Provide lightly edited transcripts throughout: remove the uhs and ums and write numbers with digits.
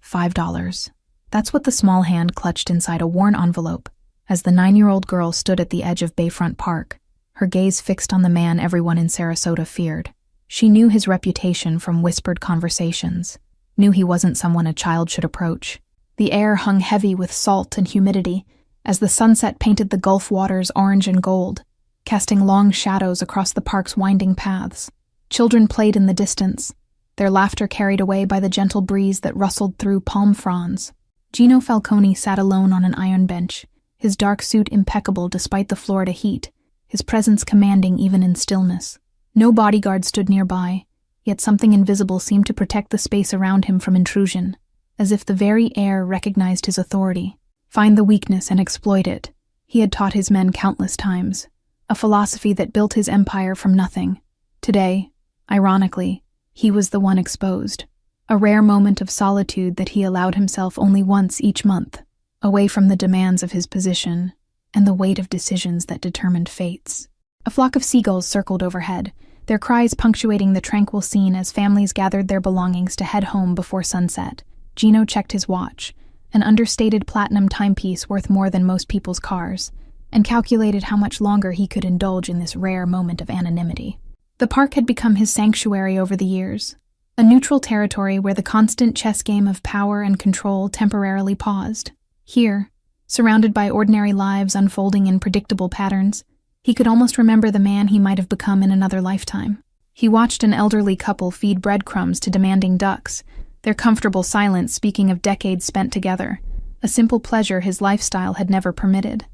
$5. That's what the small hand clutched inside a worn envelope as the 9-year-old girl stood at the edge of Bayfront Park, her gaze fixed on the man everyone in Sarasota feared. She knew his reputation from whispered conversations, knew he wasn't someone a child should approach. The air hung heavy with salt and humidity as the sunset painted the Gulf waters orange and gold, casting long shadows across the park's winding paths. Children played in the distance, their laughter carried away by the gentle breeze that rustled through palm fronds. Gino Falcone sat alone on an iron bench, his dark suit impeccable despite the Florida heat, his presence commanding even in stillness. No bodyguard stood nearby, yet something invisible seemed to protect the space around him from intrusion, as if the very air recognized his authority. Find the weakness and exploit it, he had taught his men countless times, a philosophy that built his empire from nothing. Today, ironically, he was the one exposed, a rare moment of solitude that he allowed himself only once each month, away from the demands of his position and the weight of decisions that determined fates. A flock of seagulls circled overhead, their cries punctuating the tranquil scene as families gathered their belongings to head home before sunset. Gino checked his watch, an understated platinum timepiece worth more than most people's cars, and calculated how much longer he could indulge in this rare moment of anonymity. The park had become his sanctuary over the years, a neutral territory where the constant chess game of power and control temporarily paused. Here, surrounded by ordinary lives unfolding in predictable patterns, he could almost remember the man he might have become in another lifetime. He watched an elderly couple feed breadcrumbs to demanding ducks, their comfortable silence speaking of decades spent together, a simple pleasure his lifestyle had never permitted.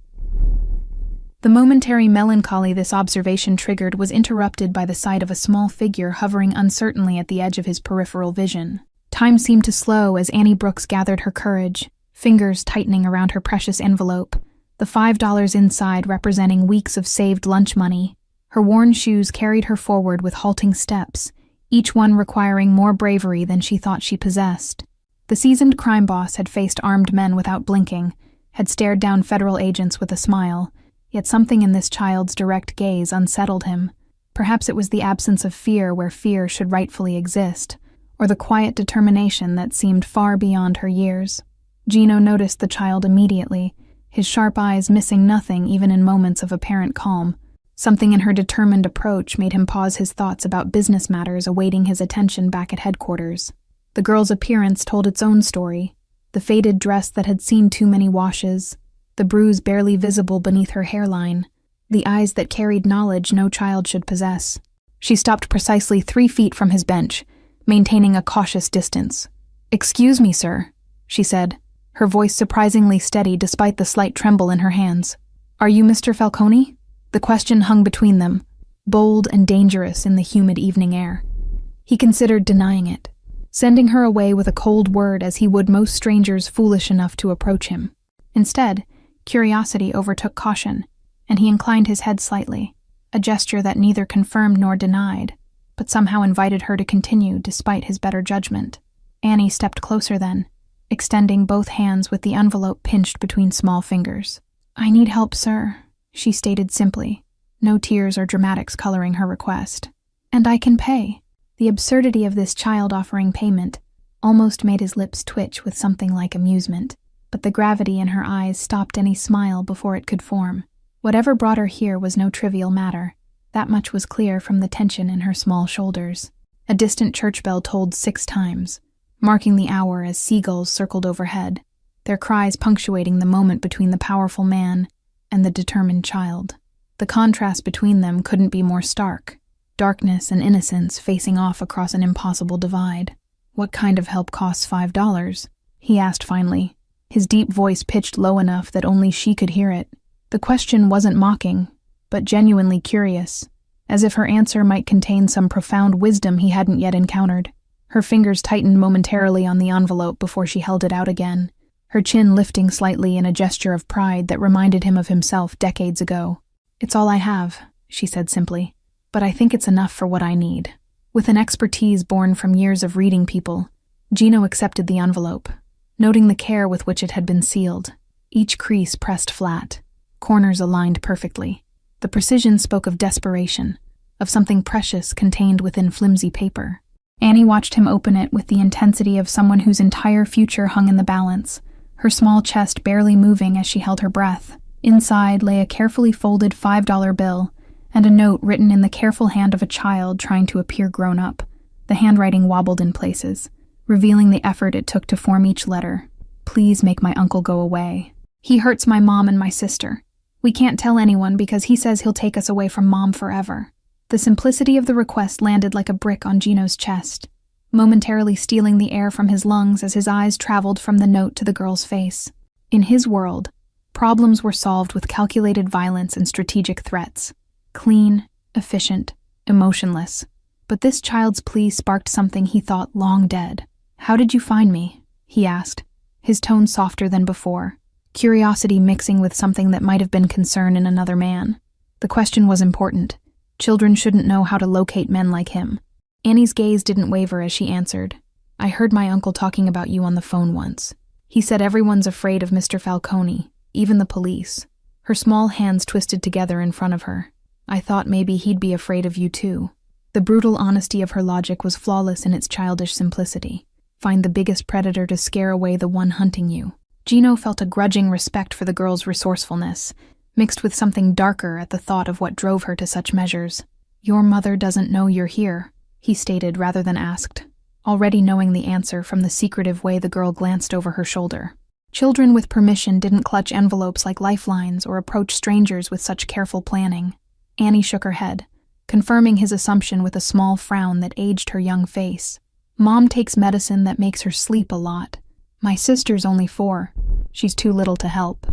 The momentary melancholy this observation triggered was interrupted by the sight of a small figure hovering uncertainly at the edge of his peripheral vision. Time seemed to slow as Annie Brooks gathered her courage, fingers tightening around her precious envelope, the $5 inside representing weeks of saved lunch money. Her worn shoes carried her forward with halting steps, each one requiring more bravery than she thought she possessed. The seasoned crime boss had faced armed men without blinking, had stared down federal agents with a smile, yet something in this child's direct gaze unsettled him. Perhaps it was the absence of fear where fear should rightfully exist, or the quiet determination that seemed far beyond her years. Gino noticed the child immediately, his sharp eyes missing nothing even in moments of apparent calm. Something in her determined approach made him pause his thoughts about business matters awaiting his attention back at headquarters. The girl's appearance told its own story, the faded dress that had seen too many washes, the bruise barely visible beneath her hairline, the eyes that carried knowledge no child should possess. She stopped precisely 3 feet from his bench, maintaining a cautious distance. "Excuse me, sir," she said, her voice surprisingly steady despite the slight tremble in her hands. "Are you Mr. Falcone?" The question hung between them, bold and dangerous in the humid evening air. He considered denying it, sending her away with a cold word as he would most strangers foolish enough to approach him. Instead, curiosity overtook caution, and he inclined his head slightly, a gesture that neither confirmed nor denied, but somehow invited her to continue despite his better judgment. Annie stepped closer then, extending both hands with the envelope pinched between small fingers. "I need help, sir," she stated simply, no tears or dramatics coloring her request. "And I can pay." The absurdity of this child offering payment almost made his lips twitch with something like amusement, but the gravity in her eyes stopped any smile before it could form. Whatever brought her here was no trivial matter. That much was clear from the tension in her small shoulders. A distant church bell tolled 6 times, marking the hour as seagulls circled overhead, their cries punctuating the moment between the powerful man and the determined child. The contrast between them couldn't be more stark, darkness and innocence facing off across an impossible divide. "What kind of help costs $5? He asked finally, his deep voice pitched low enough that only she could hear it. The question wasn't mocking, but genuinely curious, as if her answer might contain some profound wisdom he hadn't yet encountered. Her fingers tightened momentarily on the envelope before she held it out again, her chin lifting slightly in a gesture of pride that reminded him of himself decades ago. "It's all I have," she said simply, "but I think it's enough for what I need." With an expertise born from years of reading people, Gino accepted the envelope, noting the care with which it had been sealed, each crease pressed flat, corners aligned perfectly. The precision spoke of desperation, of something precious contained within flimsy paper. Annie watched him open it with the intensity of someone whose entire future hung in the balance, her small chest barely moving as she held her breath. Inside lay a carefully folded $5 bill and a note written in the careful hand of a child trying to appear grown up. The handwriting wobbled in places, revealing the effort it took to form each letter. Please make my uncle go away. He hurts my mom and my sister. We can't tell anyone because he says he'll take us away from Mom forever. The simplicity of the request landed like a brick on Gino's chest, momentarily stealing the air from his lungs as his eyes traveled from the note to the girl's face. In his world, problems were solved with calculated violence and strategic threats. Clean, efficient, emotionless. But this child's plea sparked something he thought long dead. "How did you find me?" he asked, his tone softer than before, curiosity mixing with something that might have been concern in another man. The question was important. Children shouldn't know how to locate men like him. Annie's gaze didn't waver as she answered. "I heard my uncle talking about you on the phone once. He said everyone's afraid of Mr. Falcone, even the police." Her small hands twisted together in front of her. "I thought maybe he'd be afraid of you too." The brutal honesty of her logic was flawless in its childish simplicity. Find the biggest predator to scare away the one hunting you. Gino felt a grudging respect for the girl's resourcefulness, mixed with something darker at the thought of what drove her to such measures. "Your mother doesn't know you're here," he stated rather than asked, already knowing the answer from the secretive way the girl glanced over her shoulder. Children with permission didn't clutch envelopes like lifelines or approach strangers with such careful planning. Annie shook her head, confirming his assumption with a small frown that aged her young face. "Mom takes medicine that makes her sleep a lot. My sister's only 4. She's too little to help."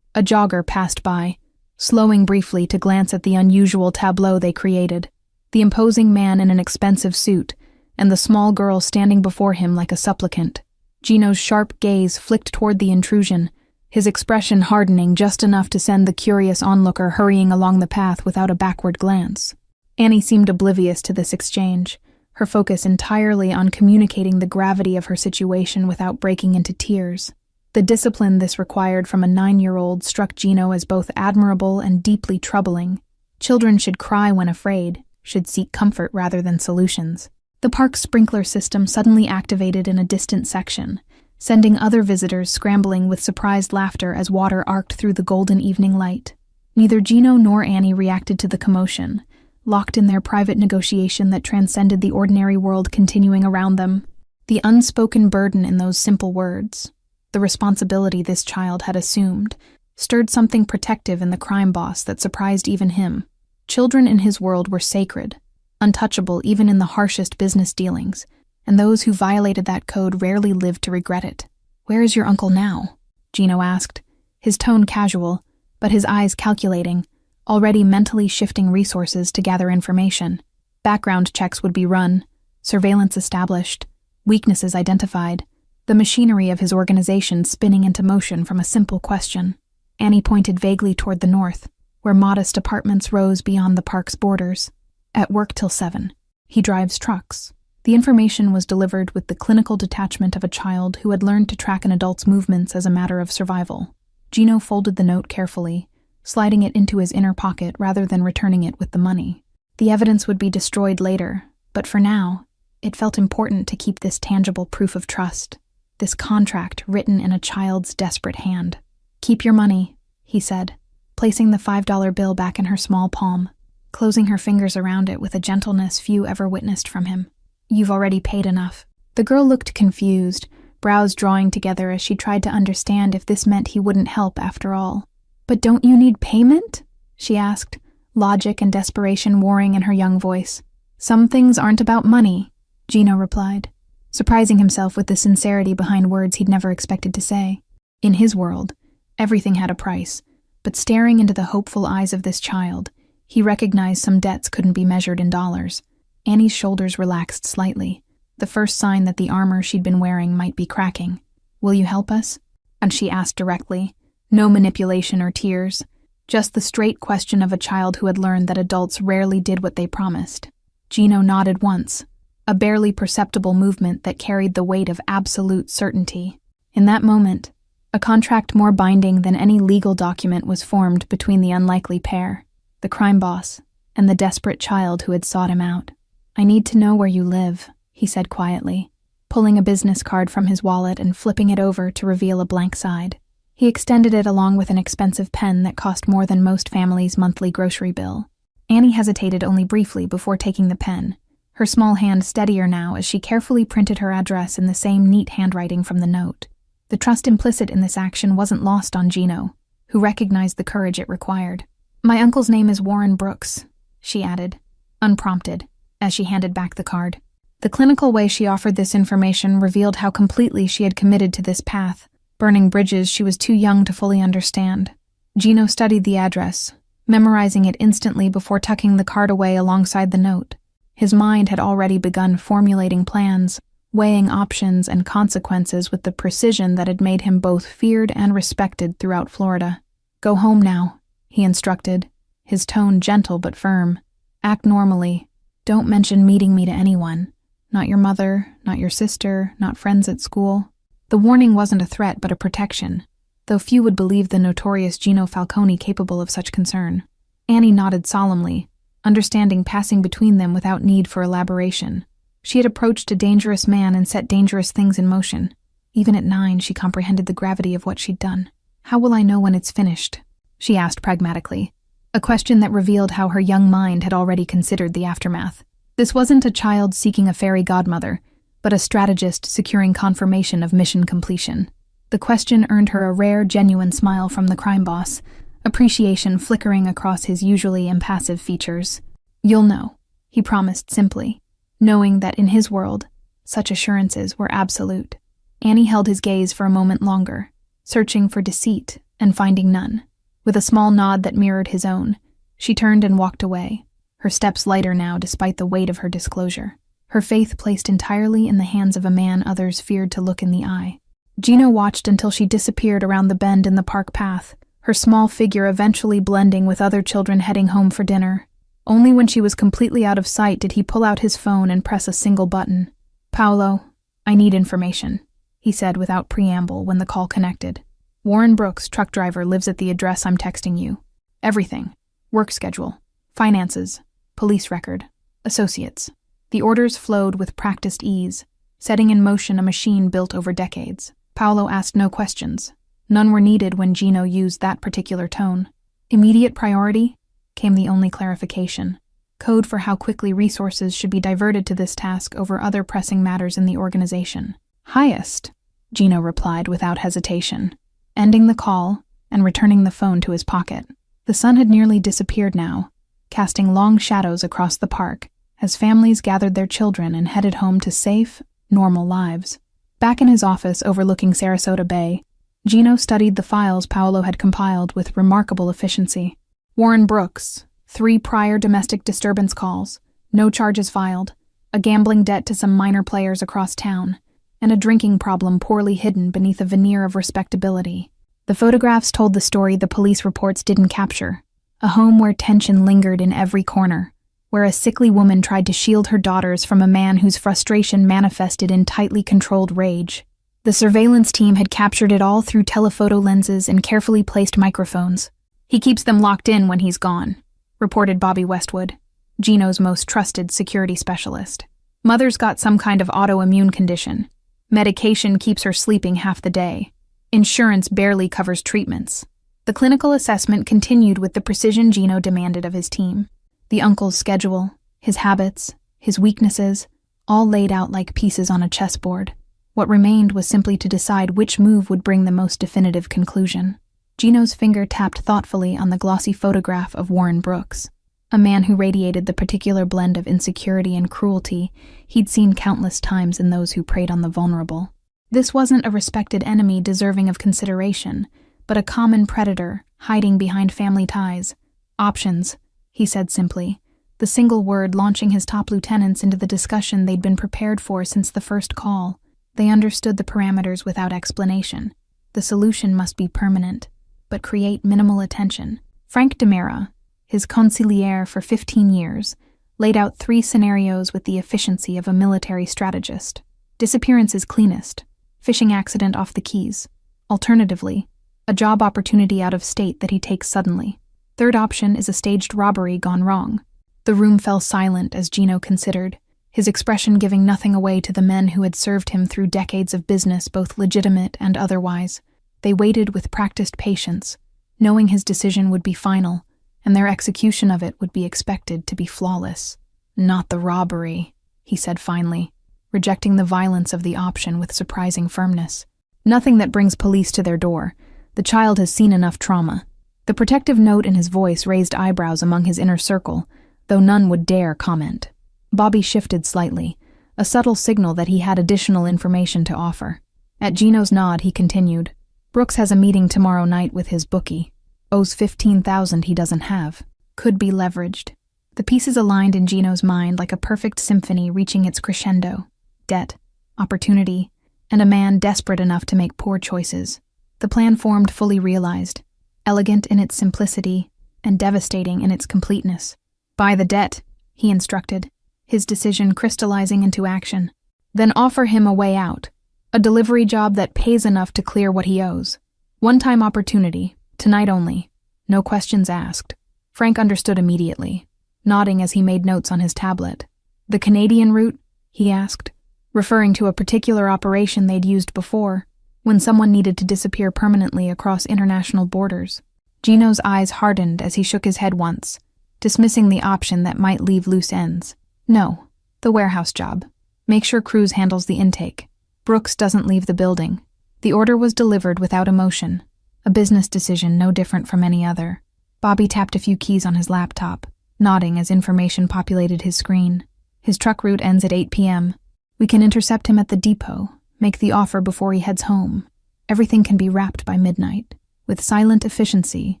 A jogger passed by, slowing briefly to glance at the unusual tableau they created. The imposing man in an expensive suit, and the small girl standing before him like a supplicant. Gino's sharp gaze flicked toward the intrusion, his expression hardening just enough to send the curious onlooker hurrying along the path without a backward glance. Annie seemed oblivious to this exchange, her focus entirely on communicating the gravity of her situation without breaking into tears. The discipline this required from a 9-year-old struck Gino as both admirable and deeply troubling. Children should cry when afraid, should seek comfort rather than solutions. The park's sprinkler system suddenly activated in a distant section, sending other visitors scrambling with surprised laughter as water arced through the golden evening light. Neither Gino nor Annie reacted to the commotion, locked in their private negotiation that transcended the ordinary world continuing around them. The unspoken burden in those simple words, the responsibility this child had assumed, stirred something protective in the crime boss that surprised even him. Children in his world were sacred, untouchable even in the harshest business dealings, and those who violated that code rarely lived to regret it. "Where is your uncle now?" Gino asked, his tone casual, but his eyes calculating, already mentally shifting resources to gather information. Background checks would be run, surveillance established, weaknesses identified, the machinery of his organization spinning into motion from a simple question. Annie pointed vaguely toward the north, where modest apartments rose beyond the park's borders. "At work till 7. He drives trucks." The information was delivered with the clinical detachment of a child who had learned to track an adult's movements as a matter of survival. Gino folded the note carefully, sliding it into his inner pocket rather than returning it with the money. The evidence would be destroyed later, but for now, it felt important to keep this tangible proof of trust, this contract written in a child's desperate hand. "Keep your money," he said, placing the $5 bill back in her small palm, closing her fingers around it with a gentleness few ever witnessed from him. "You've already paid enough." The girl looked confused, brows drawing together as she tried to understand if this meant he wouldn't help after all. "But don't you need payment?" she asked, logic and desperation warring in her young voice. "Some things aren't about money," Gino replied, surprising himself with the sincerity behind words he'd never expected to say. In his world, everything had a price, but staring into the hopeful eyes of this child, he recognized some debts couldn't be measured in dollars. Annie's shoulders relaxed slightly, the first sign that the armor she'd been wearing might be cracking. "Will you help us?" And she asked directly, no manipulation or tears, just the straight question of a child who had learned that adults rarely did what they promised. Gino nodded once, a barely perceptible movement that carried the weight of absolute certainty. In that moment, a contract more binding than any legal document was formed between the unlikely pair, the crime boss, and the desperate child who had sought him out. "I need to know where you live," he he said quietly, pulling a business card from his wallet and flipping it over to reveal a blank side. He extended it along with an expensive pen that cost more than most families' monthly grocery bill. Annie hesitated only briefly before taking the pen, her small hand steadier now as she carefully printed her address in the same neat handwriting from the note. The trust implicit in this action wasn't lost on Gino, who recognized the courage it required. "My uncle's name is Warren Brooks," she added, unprompted, as she handed back the card. The clinical way she offered this information revealed how completely she had committed to this path, burning bridges she was too young to fully understand. Gino studied the address, memorizing it instantly before tucking the card away alongside the note. His mind had already begun formulating plans, weighing options and consequences with the precision that had made him both feared and respected throughout Florida. "Go home now," he instructed, his tone gentle but firm. "Act normally. Don't mention meeting me to anyone. Not your mother, not your sister, not friends at school." The warning wasn't a threat but a protection, though few would believe the notorious Gino Falcone capable of such concern. Annie nodded solemnly, understanding passing between them without need for elaboration. She had approached a dangerous man and set dangerous things in motion. Even at 9, she comprehended the gravity of what she'd done. "How will I know when it's finished?" she asked pragmatically, a question that revealed how her young mind had already considered the aftermath. This wasn't a child seeking a fairy godmother, but a strategist securing confirmation of mission completion. The question earned her a rare, genuine smile from the crime boss, appreciation flickering across his usually impassive features. "You'll know," he promised simply, knowing that in his world, such assurances were absolute. Annie held his gaze for a moment longer, searching for deceit and finding none. With a small nod that mirrored his own, she turned and walked away, her steps lighter now despite the weight of her disclosure, her faith placed entirely in the hands of a man others feared to look in the eye. Gino watched until she disappeared around the bend in the park path, her small figure eventually blending with other children heading home for dinner. Only when she was completely out of sight did he pull out his phone and press a single button. "Paolo, I need information," he said without preamble when the call connected. "Warren Brooks, truck driver, lives at the address I'm texting you. Everything. Work schedule, finances, police record, associates." The orders flowed with practiced ease, setting in motion a machine built over decades. Paolo asked no questions. None were needed when Gino used that particular tone. Immediate priority came the only clarification. Code for how quickly resources should be diverted to this task over other pressing matters in the organization. "Highest," Gino replied without hesitation, ending the call and returning the phone to his pocket. The sun had nearly disappeared now, casting long shadows across the park as families gathered their children and headed home to safe, normal lives. Back in his office overlooking Sarasota Bay, Gino studied the files Paolo had compiled with remarkable efficiency. Warren Brooks, 3 prior domestic disturbance calls, no charges filed, a gambling debt to some minor players across town, and a drinking problem poorly hidden beneath a veneer of respectability. The photographs told the story the police reports didn't capture, a home where tension lingered in every corner, where a sickly woman tried to shield her daughters from a man whose frustration manifested in tightly controlled rage. The surveillance team had captured it all through telephoto lenses and carefully placed microphones. "He keeps them locked in when he's gone," reported Bobby Westwood, Gino's most trusted security specialist. "Mother's got some kind of autoimmune condition. Medication keeps her sleeping half the day. Insurance barely covers treatments." The clinical assessment continued with the precision Gino demanded of his team. The uncle's schedule, his habits, his weaknesses, all laid out like pieces on a chessboard. What remained was simply to decide which move would bring the most definitive conclusion. Gino's finger tapped thoughtfully on the glossy photograph of Warren Brooks, a man who radiated the particular blend of insecurity and cruelty he'd seen countless times in those who preyed on the vulnerable. This wasn't a respected enemy deserving of consideration, but a common predator hiding behind family ties. "Options," he said simply, the single word launching his top lieutenants into the discussion they'd been prepared for since the first call. They understood the parameters without explanation. The solution must be permanent, but create minimal attention. Frank DeMera, his consigliere for 15 years, laid out 3 scenarios with the efficiency of a military strategist. Disappearance is cleanest, fishing accident off the Keys. Alternatively, a job opportunity out of state that he takes suddenly. Third option is a staged robbery gone wrong. The room fell silent as Gino considered, his expression giving nothing away to the men who had served him through decades of business, both legitimate and otherwise. They waited with practiced patience, knowing his decision would be final, and their execution of it would be expected to be flawless. "Not the robbery," he said finally, rejecting the violence of the option with surprising firmness. "Nothing that brings police to their door. The child has seen enough trauma." The protective note in his voice raised eyebrows among his inner circle, though none would dare comment. Bobby shifted slightly, a subtle signal that he had additional information to offer. At Gino's nod, he continued, "Brooks has a meeting tomorrow night with his bookie. Owes $15,000 he doesn't have. Could be leveraged." The pieces aligned in Gino's mind like a perfect symphony reaching its crescendo. Debt, opportunity, and a man desperate enough to make poor choices. The plan formed fully realized, elegant in its simplicity and devastating in its completeness. "Buy the debt," he instructed, his decision crystallizing into action. "Then offer him a way out, a delivery job that pays enough to clear what he owes. One-time opportunity, tonight only, no questions asked." Frank understood immediately, nodding as he made notes on his tablet. "The Canadian route?" he asked, referring to a particular operation they'd used before, when someone needed to disappear permanently across international borders. Gino's eyes hardened as he shook his head once, dismissing the option that might leave loose ends. "No, the warehouse job. Make sure Cruz handles the intake. Brooks doesn't leave the building." The order was delivered without emotion, a business decision no different from any other. Bobby tapped a few keys on his laptop, nodding as information populated his screen. "His truck route ends at 8 p.m. We can intercept him at the depot, make the offer before he heads home. Everything can be wrapped by midnight." With silent efficiency,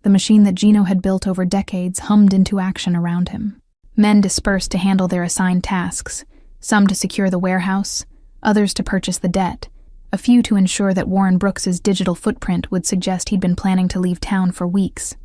the machine that Gino had built over decades hummed into action around him. Men dispersed to handle their assigned tasks, some to secure the warehouse, others to purchase the debt, a few to ensure that Warren Brooks's digital footprint would suggest he'd been planning to leave town for weeks.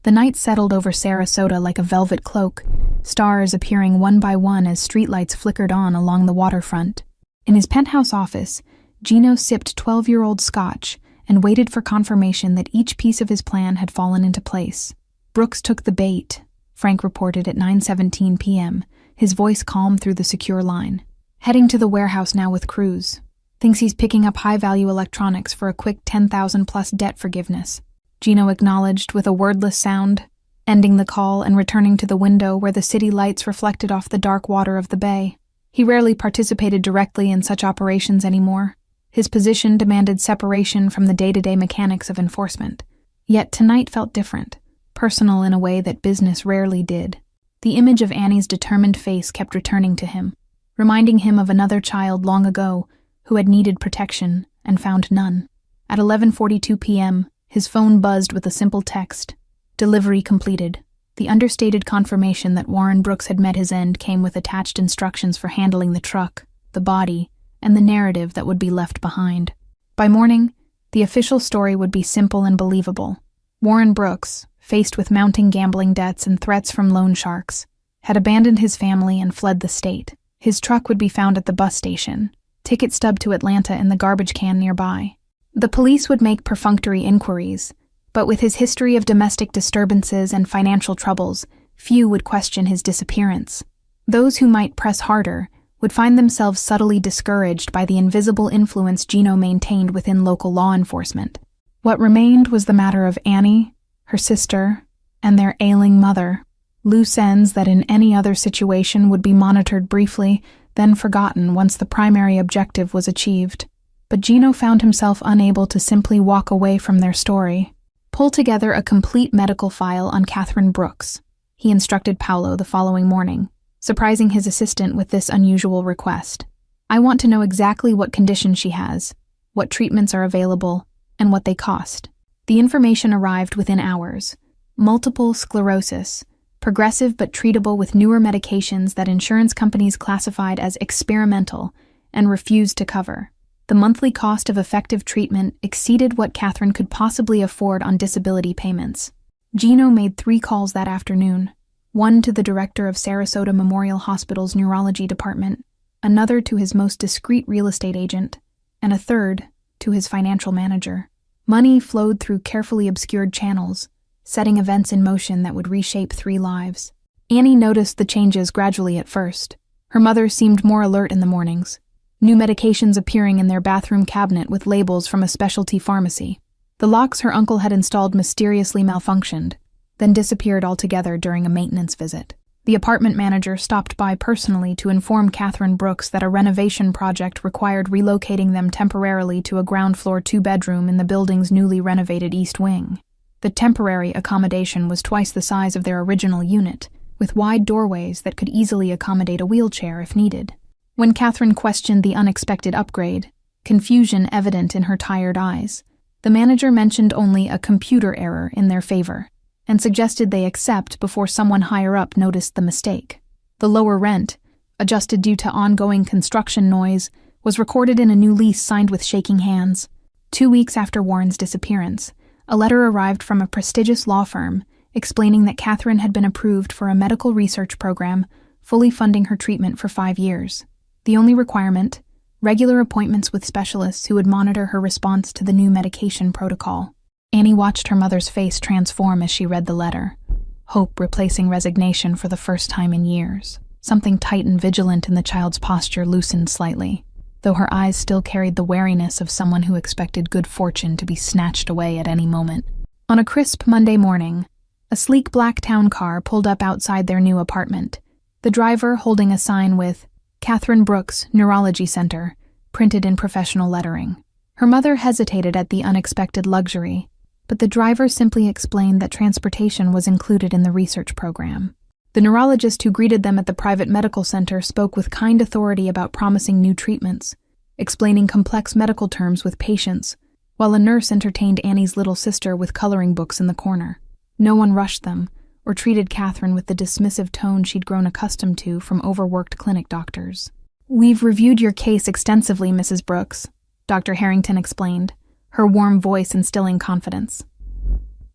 The night settled over Sarasota like a velvet cloak, stars appearing one by one as streetlights flickered on along the waterfront. In his penthouse office, Gino sipped 12-year-old scotch and waited for confirmation that each piece of his plan had fallen into place. "Brooks took the bait," Frank reported at 9:17 p.m., his voice calm through the secure line. "Heading to the warehouse now with Cruz. Thinks he's picking up high-value electronics for a quick 10,000 plus debt forgiveness." Gino acknowledged with a wordless sound, ending the call and returning to the window where the city lights reflected off the dark water of the bay. He rarely participated directly in such operations anymore. His position demanded separation from the day-to-day mechanics of enforcement. Yet tonight felt different, personal in a way that business rarely did. The image of Annie's determined face kept returning to him, reminding him of another child long ago who had needed protection and found none. At 11:42 p.m., his phone buzzed with a simple text, "Delivery completed." The understated confirmation that Warren Brooks had met his end came with attached instructions for handling the truck, the body, and the narrative that would be left behind. By morning, the official story would be simple and believable. Warren Brooks, faced with mounting gambling debts and threats from loan sharks, had abandoned his family and fled the state. His truck would be found at the bus station, ticket stub to Atlanta in the garbage can nearby. The police would make perfunctory inquiries, but with his history of domestic disturbances and financial troubles, few would question his disappearance. Those who might press harder would find themselves subtly discouraged by the invisible influence Gino maintained within local law enforcement. What remained was the matter of Annie, her sister, and their ailing mother, loose ends that in any other situation would be monitored briefly, then forgotten once the primary objective was achieved. But Gino found himself unable to simply walk away from their story. "Pull together a complete medical file on Catherine Brooks," he instructed Paolo the following morning, surprising his assistant with this unusual request. "I want to know exactly what condition she has, what treatments are available, and what they cost." The information arrived within hours. Multiple sclerosis, progressive but treatable with newer medications that insurance companies classified as experimental and refused to cover. The monthly cost of effective treatment exceeded what Catherine could possibly afford on disability payments. Gino made 3 calls that afternoon, one to the director of Sarasota Memorial Hospital's neurology department, another to his most discreet real estate agent, and a third to his financial manager. Money flowed through carefully obscured channels, setting events in motion that would reshape 3 lives. Annie noticed the changes gradually at first. Her mother seemed more alert in the mornings, new medications appearing in their bathroom cabinet with labels from a specialty pharmacy. The locks her uncle had installed mysteriously malfunctioned, then disappeared altogether during a maintenance visit. The apartment manager stopped by personally to inform Catherine Brooks that a renovation project required relocating them temporarily to a ground-floor 2-bedroom in the building's newly renovated East Wing. The temporary accommodation was twice the size of their original unit, with wide doorways that could easily accommodate a wheelchair if needed. When Catherine questioned the unexpected upgrade, confusion evident in her tired eyes, the manager mentioned only a computer error in their favor, and suggested they accept before someone higher up noticed the mistake. The lower rent, adjusted due to ongoing construction noise, was recorded in a new lease signed with shaking hands. 2 weeks after Warren's disappearance, a letter arrived from a prestigious law firm explaining that Catherine had been approved for a medical research program, fully funding her treatment for 5 years. The only requirement, regular appointments with specialists who would monitor her response to the new medication protocol. Annie watched her mother's face transform as she read the letter, hope replacing resignation for the first time in years. Something tight and vigilant in the child's posture loosened slightly, though her eyes still carried the wariness of someone who expected good fortune to be snatched away at any moment. On a crisp Monday morning, a sleek black town car pulled up outside their new apartment, the driver holding a sign with Catherine Brooks, Neurology Center, printed in professional lettering. Her mother hesitated at the unexpected luxury, but the driver simply explained that transportation was included in the research program. The neurologist who greeted them at the private medical center spoke with kind authority about promising new treatments, explaining complex medical terms with patients, while a nurse entertained Annie's little sister with coloring books in the corner. No one rushed them, or treated Catherine with the dismissive tone she'd grown accustomed to from overworked clinic doctors. "We've reviewed your case extensively, Mrs. Brooks," Dr. Harrington explained, her warm voice instilling confidence.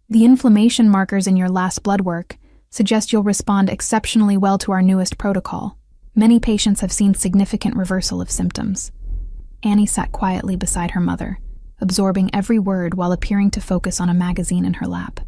"The inflammation markers in your last blood work suggest you'll respond exceptionally well to our newest protocol. Many patients have seen significant reversal of symptoms." Annie sat quietly beside her mother, absorbing every word while appearing to focus on a magazine in her lap.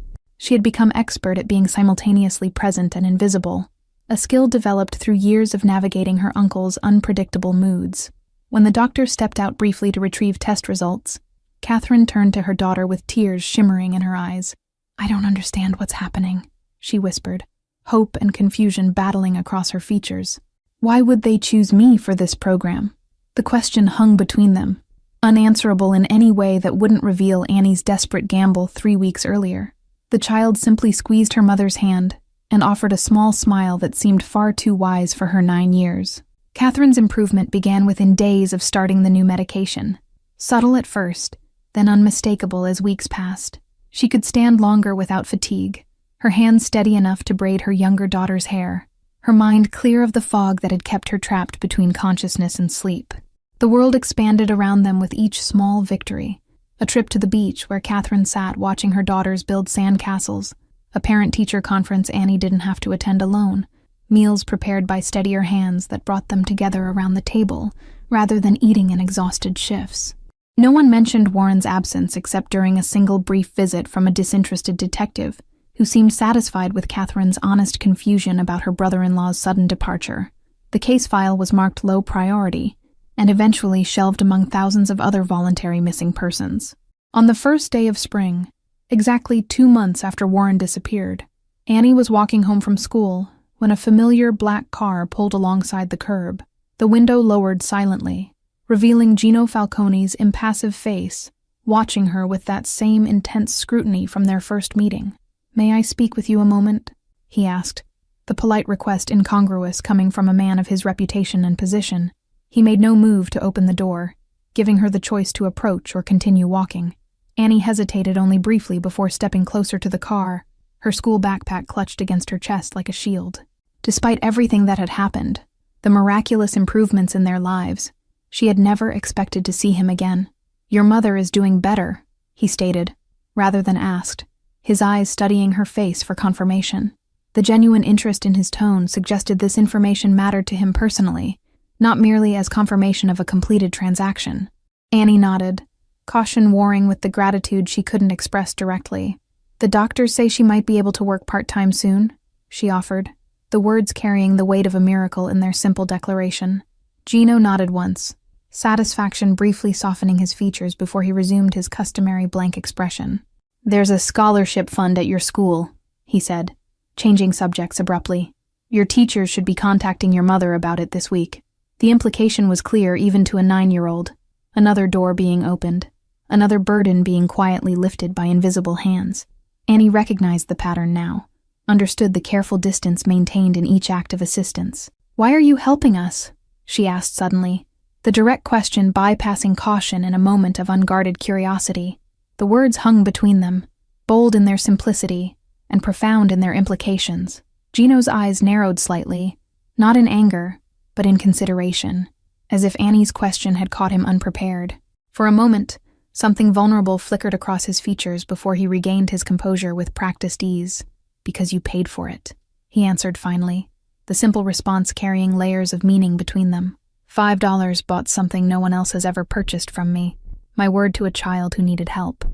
She had become expert at being simultaneously present and invisible, a skill developed through years of navigating her uncle's unpredictable moods. When the doctor stepped out briefly to retrieve test results, Catherine turned to her daughter with tears shimmering in her eyes. "I don't understand what's happening," she whispered, hope and confusion battling across her features. Why would they choose me for this program? The question hung between them, unanswerable in any way that wouldn't reveal Annie's desperate gamble 3 weeks earlier. The child simply squeezed her mother's hand and offered a small smile that seemed far too wise for her 9 years. Catherine's improvement began within days of starting the new medication. Subtle at first, then unmistakable as weeks passed. She could stand longer without fatigue, her hands steady enough to braid her younger daughter's hair, her mind clear of the fog that had kept her trapped between consciousness and sleep. The world expanded around them with each small victory. A trip to the beach where Catherine sat watching her daughters build sandcastles, a parent-teacher conference Annie didn't have to attend alone, meals prepared by steadier hands that brought them together around the table, rather than eating in exhausted shifts. No one mentioned Warren's absence except during a single brief visit from a disinterested detective, who seemed satisfied with Catherine's honest confusion about her brother-in-law's sudden departure. The case file was marked low priority, and eventually shelved among thousands of other voluntary missing persons. On the first day of spring, exactly 2 months after Warren disappeared, Annie was walking home from school when a familiar black car pulled alongside the curb. The window lowered silently, revealing Gino Falcone's impassive face, watching her with that same intense scrutiny from their first meeting. "May I speak with you a moment?" he asked, the polite request incongruous coming from a man of his reputation and position. He made no move to open the door, giving her the choice to approach or continue walking. Annie hesitated only briefly before stepping closer to the car, her school backpack clutched against her chest like a shield. Despite everything that had happened, the miraculous improvements in their lives, she had never expected to see him again. "Your mother is doing better," he stated, rather than asked, his eyes studying her face for confirmation. The genuine interest in his tone suggested this information mattered to him personally, not merely as confirmation of a completed transaction. Annie nodded, caution warring with the gratitude she couldn't express directly. "The doctors say she might be able to work part-time soon," she offered, the words carrying the weight of a miracle in their simple declaration. Gino nodded once, satisfaction briefly softening his features before he resumed his customary blank expression. "There's a scholarship fund at your school," he said, changing subjects abruptly. "Your teachers should be contacting your mother about it this week." The implication was clear even to a 9-year-old. Another door being opened, another burden being quietly lifted by invisible hands. Annie recognized the pattern now, understood the careful distance maintained in each act of assistance. "Why are you helping us?" she asked suddenly, the direct question bypassing caution in a moment of unguarded curiosity. The words hung between them, bold in their simplicity and profound in their implications. Gino's eyes narrowed slightly, not in anger, but in consideration, as if Annie's question had caught him unprepared. For a moment, something vulnerable flickered across his features before he regained his composure with practiced ease. "Because you paid for it," he answered finally, the simple response carrying layers of meaning between them. $5 bought something no one else has ever purchased from me, my word to a child who needed help.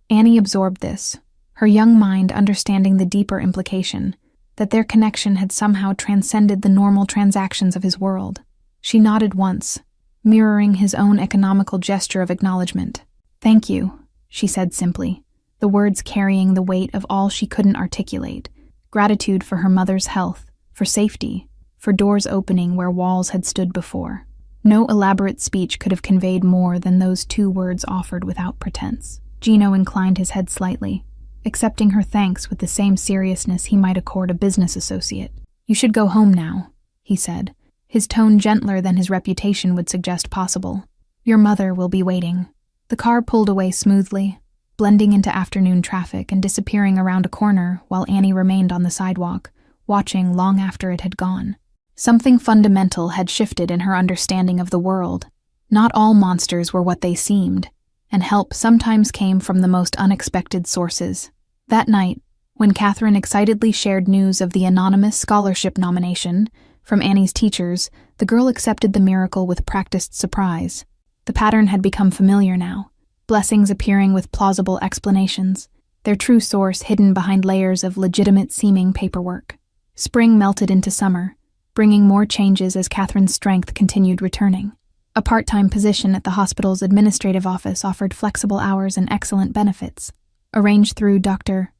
Annie absorbed this, her young mind understanding the deeper implication, that their connection had somehow transcended the normal transactions of his world. She nodded once, mirroring his own economical gesture of acknowledgement. "Thank you," she said simply, the words carrying the weight of all she couldn't articulate. Gratitude for her mother's health, for safety, for doors opening where walls had stood before. No elaborate speech could have conveyed more than those 2 words offered without pretense. Gino inclined his head slightly, accepting her thanks with the same seriousness he might accord a business associate. "You should go home now," he said, his tone gentler than his reputation would suggest possible. "Your mother will be waiting." The car pulled away smoothly, blending into afternoon traffic and disappearing around a corner while Annie remained on the sidewalk, watching long after it had gone. Something fundamental had shifted in her understanding of the world. Not all monsters were what they seemed, and help sometimes came from the most unexpected sources. That night, when Catherine excitedly shared news of the anonymous scholarship nomination from Annie's teachers, the girl accepted the miracle with practiced surprise. The pattern had become familiar now, blessings appearing with plausible explanations, their true source hidden behind layers of legitimate-seeming paperwork. Spring melted into summer, bringing more changes as Catherine's strength continued returning. A part-time position at the hospital's administrative office offered flexible hours and excellent benefits, arranged through Dr.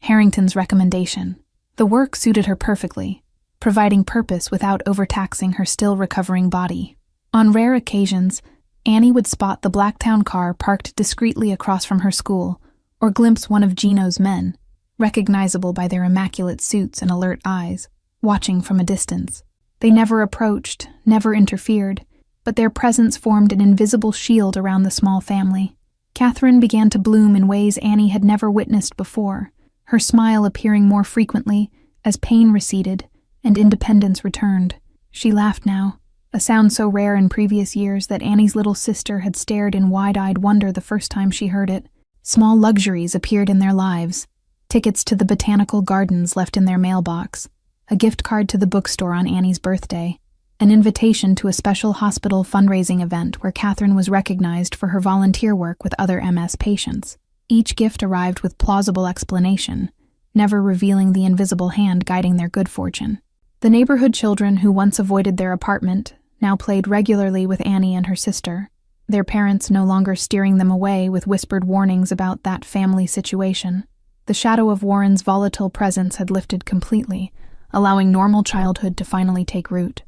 Harrington's recommendation. The work suited her perfectly, providing purpose without overtaxing her still-recovering body. On rare occasions, Annie would spot the Blacktown car parked discreetly across from her school, or glimpse one of Gino's men, recognizable by their immaculate suits and alert eyes, watching from a distance. They never approached, never interfered, but their presence formed an invisible shield around the small family. Catherine began to bloom in ways Annie had never witnessed before, her smile appearing more frequently as pain receded and independence returned. She laughed now, a sound so rare in previous years that Annie's little sister had stared in wide-eyed wonder the first time she heard it. Small luxuries appeared in their lives, tickets to the botanical gardens left in their mailbox, a gift card to the bookstore on Annie's birthday, an invitation to a special hospital fundraising event where Catherine was recognized for her volunteer work with other MS patients. Each gift arrived with plausible explanation, never revealing the invisible hand guiding their good fortune. The neighborhood children who once avoided their apartment now played regularly with Annie and her sister, their parents no longer steering them away with whispered warnings about that family situation. The shadow of Warren's volatile presence had lifted completely, allowing normal childhood to finally take root.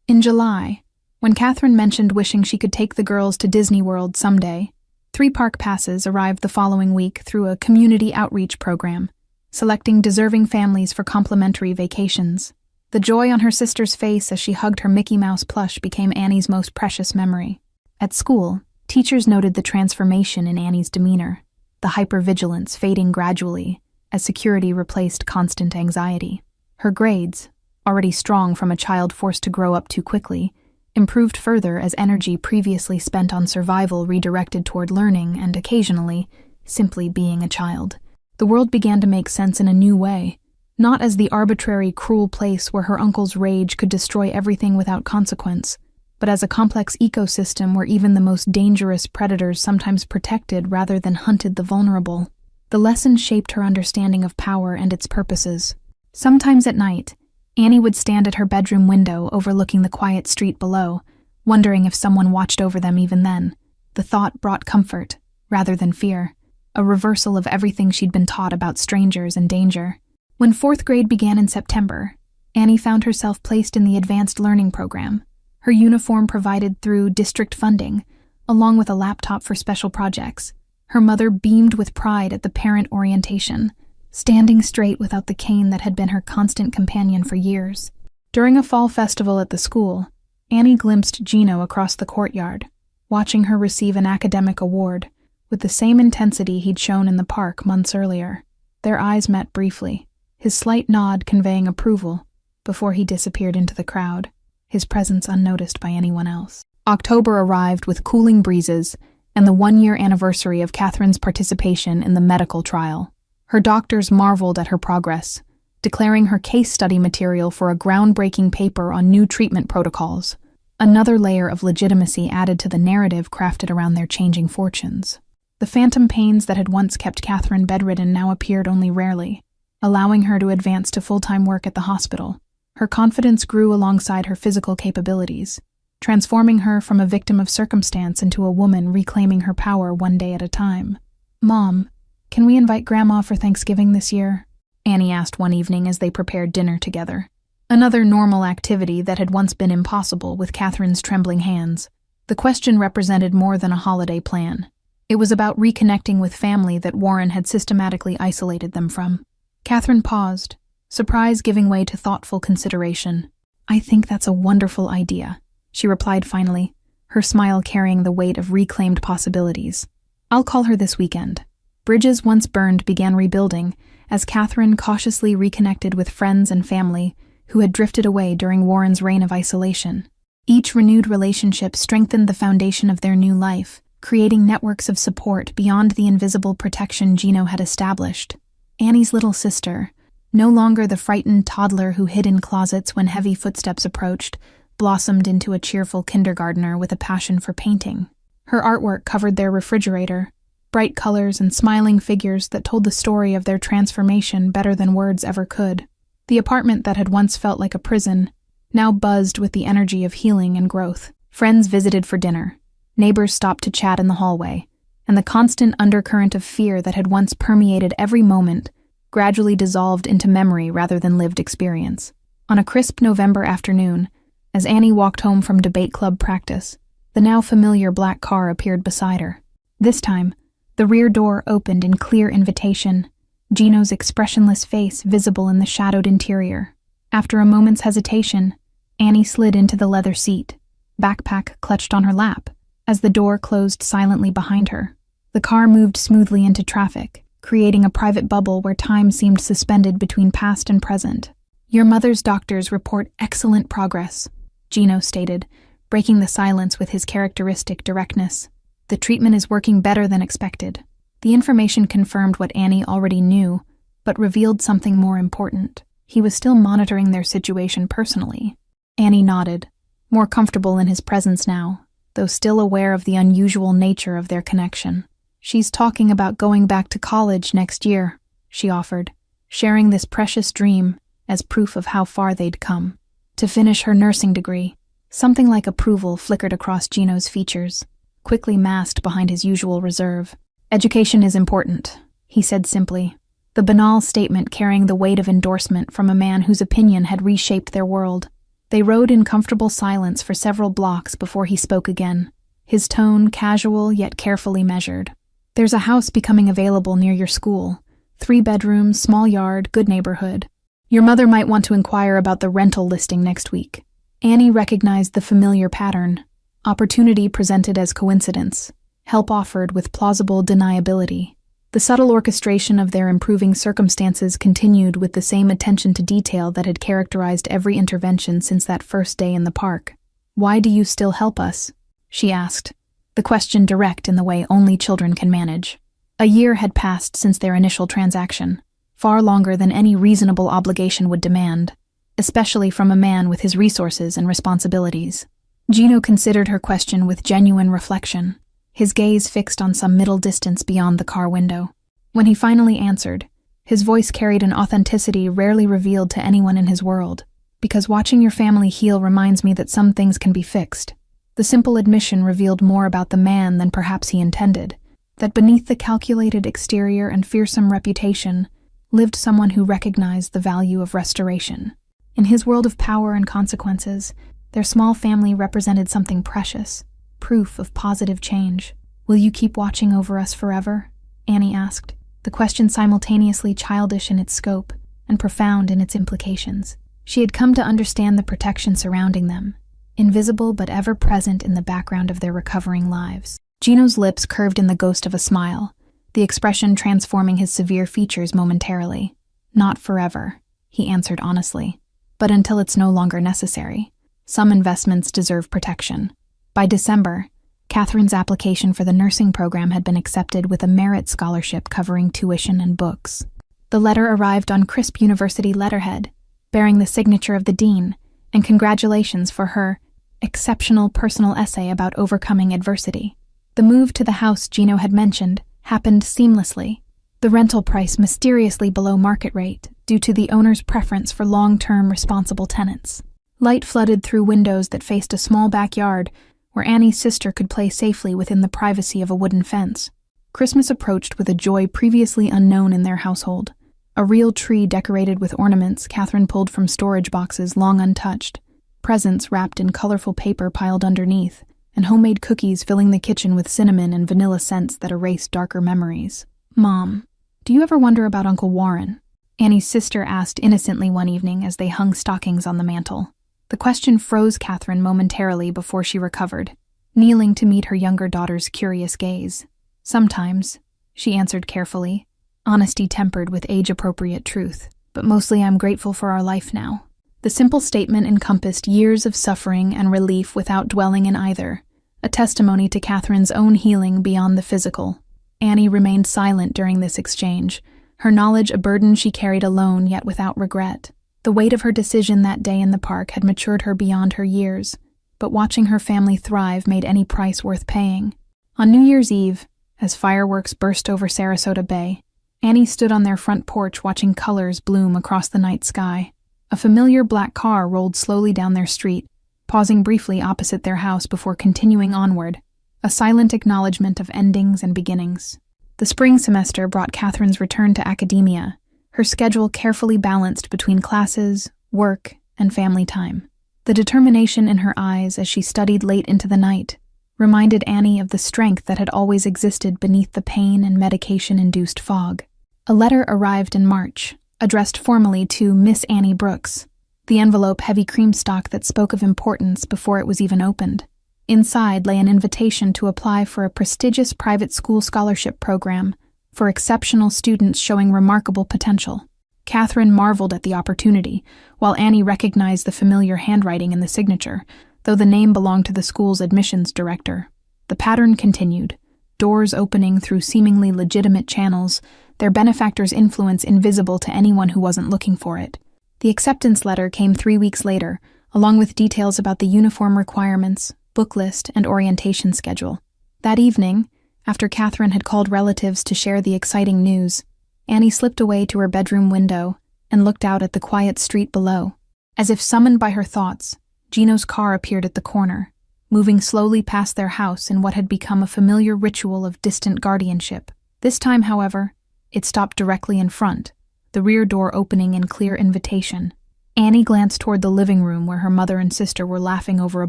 In July, when Catherine mentioned wishing she could take the girls to Disney World someday, 3 park passes arrived the following week through a community outreach program, selecting deserving families for complimentary vacations. The joy on her sister's face as she hugged her Mickey Mouse plush became Annie's most precious memory. At school, teachers noted the transformation in Annie's demeanor, the hypervigilance fading gradually as security replaced constant anxiety. Her grades, already strong from a child forced to grow up too quickly, improved further as energy previously spent on survival redirected toward learning and, occasionally, simply being a child. The world began to make sense in a new way, not as the arbitrary, cruel place where her uncle's rage could destroy everything without consequence, but as a complex ecosystem where even the most dangerous predators sometimes protected rather than hunted the vulnerable. The lesson shaped her understanding of power and its purposes. Sometimes at night, Annie would stand at her bedroom window overlooking the quiet street below, wondering if someone watched over them even then. The thought brought comfort, rather than fear, a reversal of everything she'd been taught about strangers and danger. When 4th grade began in September, Annie found herself placed in the advanced learning program, her uniform provided through district funding, along with a laptop for special projects. Her mother beamed with pride at the parent orientation, standing straight without the cane that had been her constant companion for years. During a fall festival at the school, Annie glimpsed Gino across the courtyard, watching her receive an academic award, with the same intensity he'd shown in the park months earlier. Their eyes met briefly, his slight nod conveying approval, before he disappeared into the crowd, his presence unnoticed by anyone else. October arrived with cooling breezes and the 1-year anniversary of Catherine's participation in the medical trial. Her doctors marveled at her progress, declaring her case study material for a groundbreaking paper on new treatment protocols, another layer of legitimacy added to the narrative crafted around their changing fortunes. The phantom pains that had once kept Catherine bedridden now appeared only rarely, allowing her to advance to full-time work at the hospital. Her confidence grew alongside her physical capabilities, transforming her from a victim of circumstance into a woman reclaiming her power one day at a time. "Mom, can we invite Grandma for Thanksgiving this year?" Annie asked one evening as they prepared dinner together. Another normal activity that had once been impossible with Catherine's trembling hands. The question represented more than a holiday plan. It was about reconnecting with family that Warren had systematically isolated them from. Catherine paused, surprise giving way to thoughtful consideration. "I think that's a wonderful idea," she replied finally, her smile carrying the weight of reclaimed possibilities. "I'll call her this weekend." Bridges once burned began rebuilding as Catherine cautiously reconnected with friends and family who had drifted away during Warren's reign of isolation. Each renewed relationship strengthened the foundation of their new life, creating networks of support beyond the invisible protection Gino had established. Annie's little sister, no longer the frightened toddler who hid in closets when heavy footsteps approached, blossomed into a cheerful kindergartner with a passion for painting. Her artwork covered their refrigerator, bright colors and smiling figures that told the story of their transformation better than words ever could. The apartment that had once felt like a prison now buzzed with the energy of healing and growth. Friends visited for dinner, neighbors stopped to chat in the hallway, and the constant undercurrent of fear that had once permeated every moment gradually dissolved into memory rather than lived experience. On a crisp November afternoon, as Annie walked home from debate club practice, the now familiar black car appeared beside her. This time, the rear door opened in clear invitation, Gino's expressionless face visible in the shadowed interior. After a moment's hesitation, Annie slid into the leather seat, backpack clutched on her lap, as the door closed silently behind her. The car moved smoothly into traffic, creating a private bubble where time seemed suspended between past and present. "Your mother's doctors report excellent progress," Gino stated, breaking the silence with his characteristic directness. "The treatment is working better than expected." The information confirmed what Annie already knew, but revealed something more important. He was still monitoring their situation personally. Annie nodded, more comfortable in his presence now, though still aware of the unusual nature of their connection. "She's talking about going back to college next year," she offered, sharing this precious dream as proof of how far they'd come. To finish her nursing degree. Something like approval flickered across Gino's features, quickly masked behind his usual reserve. "Education is important," he said simply, the banal statement carrying the weight of endorsement from a man whose opinion had reshaped their world. They rode in comfortable silence for several blocks before he spoke again, his tone casual yet carefully measured. "There's a house becoming available near your school. 3 bedrooms, small yard, good neighborhood. Your mother might want to inquire about the rental listing next week." Annie recognized the familiar pattern. Opportunity presented as coincidence, help offered with plausible deniability. The subtle orchestration of their improving circumstances continued with the same attention to detail that had characterized every intervention since that first day in the park. "Why do you still help us?" she asked, the question direct in the way only children can manage. A year had passed since their initial transaction, far longer than any reasonable obligation would demand, especially from a man with his resources and responsibilities. Gino considered her question with genuine reflection, his gaze fixed on some middle distance beyond the car window. When he finally answered, His voice carried an authenticity rarely revealed to anyone in his world. Because watching your family heal reminds me that some things can be fixed. The simple admission revealed more about the man than perhaps he intended, that beneath the calculated exterior and fearsome reputation lived someone who recognized the value of restoration. In his world of power and consequences, their small family represented something precious, proof of positive change. "Will you keep watching over us forever?" Annie asked, the question simultaneously childish in its scope and profound in its implications. She had come to understand the protection surrounding them, invisible but ever present in the background of their recovering lives. Gino's lips curved in the ghost of a smile, the expression transforming his severe features momentarily. "Not forever," he answered honestly, "but until it's no longer necessary. Some investments deserve protection." By December, Catherine's application for the nursing program had been accepted with a merit scholarship covering tuition and books. The letter arrived on crisp university letterhead, bearing the signature of the dean, and congratulations for her exceptional personal essay about overcoming adversity. The move to the house Gino had mentioned happened seamlessly, the rental price mysteriously below market rate due to the owner's preference for long-term responsible tenants. Light flooded through windows that faced a small backyard where Annie's sister could play safely within the privacy of a wooden fence. Christmas approached with a joy previously unknown in their household. A real tree decorated with ornaments Catherine pulled from storage boxes long untouched, presents wrapped in colorful paper piled underneath, and homemade cookies filling the kitchen with cinnamon and vanilla scents that erased darker memories. "Mom, do you ever wonder about Uncle Warren?" Annie's sister asked innocently one evening as they hung stockings on the mantel. The question froze Catherine momentarily before she recovered, kneeling to meet her younger daughter's curious gaze. "Sometimes," she answered carefully, honesty tempered with age-appropriate truth, "but mostly I'm grateful for our life now." The simple statement encompassed years of suffering and relief without dwelling in either, a testimony to Catherine's own healing beyond the physical. Annie remained silent during this exchange, her knowledge a burden she carried alone yet without regret. The weight of her decision that day in the park had matured her beyond her years, but watching her family thrive made any price worth paying. On New Year's Eve, as fireworks burst over Sarasota Bay, Annie stood on their front porch watching colors bloom across the night sky. A familiar black car rolled slowly down their street, pausing briefly opposite their house before continuing onward, a silent acknowledgement of endings and beginnings. The spring semester brought Catherine's return to academia, her schedule carefully balanced between classes, work, and family time. The determination in her eyes as she studied late into the night reminded Annie of the strength that had always existed beneath the pain and medication-induced fog. A letter arrived in March, addressed formally to Miss Annie Brooks, the envelope heavy cream stock that spoke of importance before it was even opened. Inside lay an invitation to apply for a prestigious private school scholarship program for exceptional students showing remarkable potential. Catherine marveled at the opportunity, while Annie recognized the familiar handwriting in the signature, though the name belonged to the school's admissions director. The pattern continued, doors opening through seemingly legitimate channels, their benefactor's influence invisible to anyone who wasn't looking for it. The acceptance letter came 3 weeks later, along with details about the uniform requirements, book list, and orientation schedule. That evening, after Catherine had called relatives to share the exciting news, Annie slipped away to her bedroom window and looked out at the quiet street below. As if summoned by her thoughts, Gino's car appeared at the corner, moving slowly past their house in what had become a familiar ritual of distant guardianship. This time, however, it stopped directly in front, the rear door opening in clear invitation. Annie glanced toward the living room where her mother and sister were laughing over a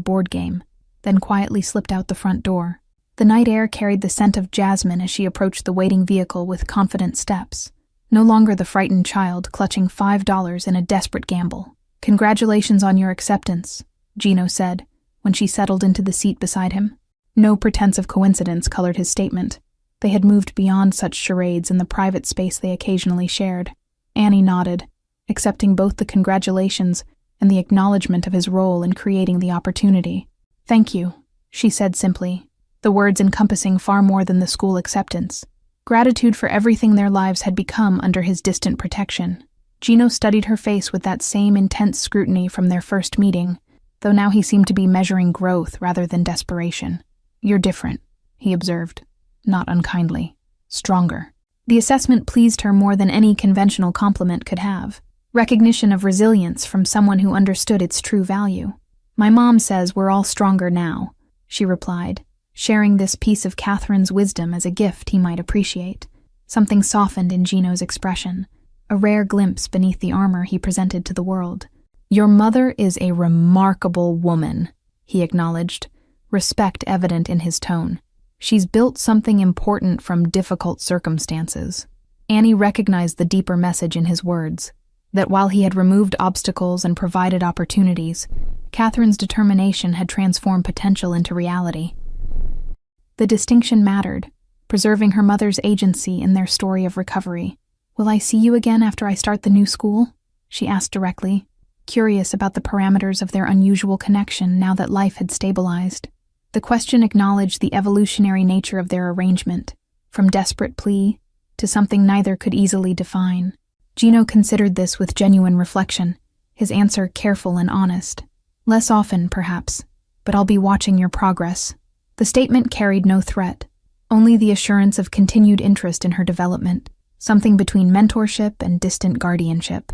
board game, then quietly slipped out the front door. The night air carried the scent of jasmine as she approached the waiting vehicle with confident steps, no longer the frightened child clutching $5 in a desperate gamble. "Congratulations on your acceptance," Gino said, when she settled into the seat beside him. No pretense of coincidence colored his statement. They had moved beyond such charades in the private space they occasionally shared. Annie nodded, accepting both the congratulations and the acknowledgement of his role in creating the opportunity. "Thank you," she said simply, the words encompassing far more than the school acceptance. Gratitude for everything their lives had become under his distant protection. Gino studied her face with that same intense scrutiny from their first meeting, though now he seemed to be measuring growth rather than desperation. "You're different," he observed, not unkindly. "Stronger." The assessment pleased her more than any conventional compliment could have. Recognition of resilience from someone who understood its true value. "My mom says we're all stronger now," she replied, sharing this piece of Catherine's wisdom as a gift he might appreciate. Something softened in Gino's expression, a rare glimpse beneath the armor he presented to the world. "Your mother is a remarkable woman," he acknowledged, respect evident in his tone. "She's built something important from difficult circumstances." Annie recognized the deeper message in his words, that while he had removed obstacles and provided opportunities, Catherine's determination had transformed potential into reality. The distinction mattered, preserving her mother's agency in their story of recovery. "Will I see you again after I start the new school?" she asked directly, curious about the parameters of their unusual connection now that life had stabilized. The question acknowledged the evolutionary nature of their arrangement, from desperate plea to something neither could easily define. Gino considered this with genuine reflection, his answer careful and honest. "Less often, perhaps, but I'll be watching your progress." The statement carried no threat, only the assurance of continued interest in her development, something between mentorship and distant guardianship.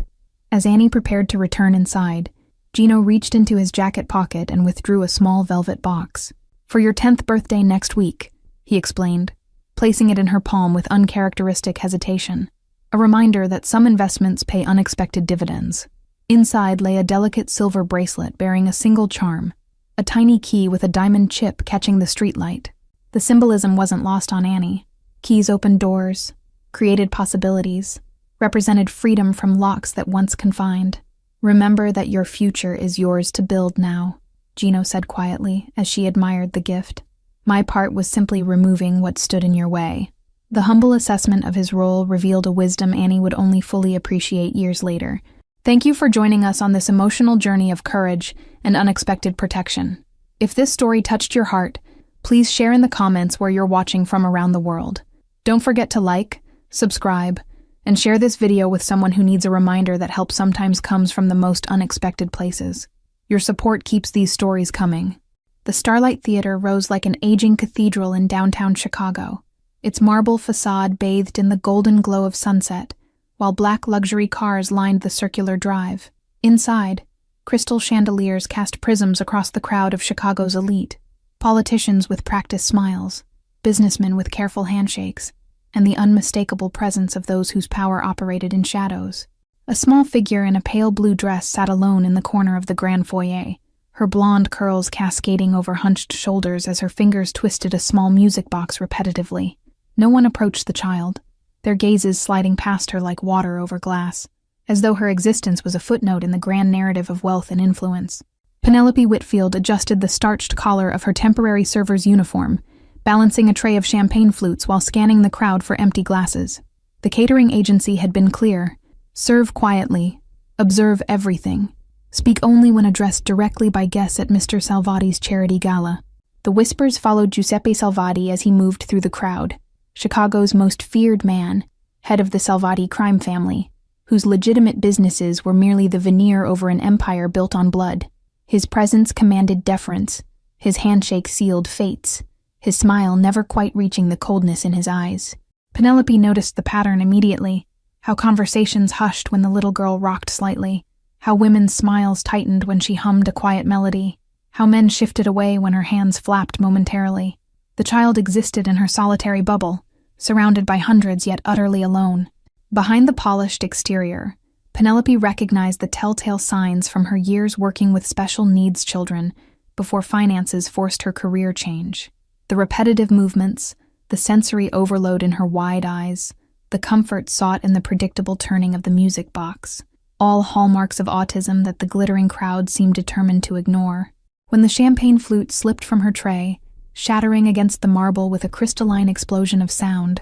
As Annie prepared to return inside, Gino reached into his jacket pocket and withdrew a small velvet box. "For your 10th birthday next week," he explained, placing it in her palm with uncharacteristic hesitation. A reminder that some investments pay unexpected dividends. Inside lay a delicate silver bracelet bearing a single charm, a tiny key with a diamond chip catching the streetlight. The symbolism wasn't lost on Annie. Keys opened doors, created possibilities, represented freedom from locks that once confined. "Remember that your future is yours to build now," Gino said quietly as she admired the gift. "My part was simply removing what stood in your way." The humble assessment of his role revealed a wisdom Annie would only fully appreciate years later. Thank you for joining us on this emotional journey of courage and unexpected protection. If this story touched your heart, please share in the comments where you're watching from around the world. Don't forget to like, subscribe, and share this video with someone who needs a reminder that help sometimes comes from the most unexpected places. Your support keeps these stories coming. The Starlight Theater rose like an aging cathedral in downtown Chicago, its marble facade bathed in the golden glow of sunset, while black luxury cars lined the circular drive. Inside, crystal chandeliers cast prisms across the crowd of Chicago's elite, politicians with practiced smiles, businessmen with careful handshakes, and the unmistakable presence of those whose power operated in shadows. A small figure in a pale blue dress sat alone in the corner of the grand foyer, her blonde curls cascading over hunched shoulders as her fingers twisted a small music box repetitively. No one approached the child, their gazes sliding past her like water over glass, as though her existence was a footnote in the grand narrative of wealth and influence. Penelope Whitfield adjusted the starched collar of her temporary server's uniform, balancing a tray of champagne flutes while scanning the crowd for empty glasses. The catering agency had been clear: serve quietly, observe everything, speak only when addressed directly by guests at Mr. Salvati's charity gala. The whispers followed Giuseppe Salvati as he moved through the crowd, Chicago's most feared man, head of the Salvati crime family, whose legitimate businesses were merely the veneer over an empire built on blood. His presence commanded deference, his handshake sealed fates, his smile never quite reaching the coldness in his eyes. Penelope noticed the pattern immediately, how conversations hushed when the little girl rocked slightly, how women's smiles tightened when she hummed a quiet melody, how men shifted away when her hands flapped momentarily. The child existed in her solitary bubble, surrounded by hundreds yet utterly alone. Behind the polished exterior, Penelope recognized the telltale signs from her years working with special needs children before finances forced her career change. The repetitive movements, the sensory overload in her wide eyes, the comfort sought in the predictable turning of the music box, all hallmarks of autism that the glittering crowd seemed determined to ignore. When the champagne flute slipped from her tray, shattering against the marble with a crystalline explosion of sound,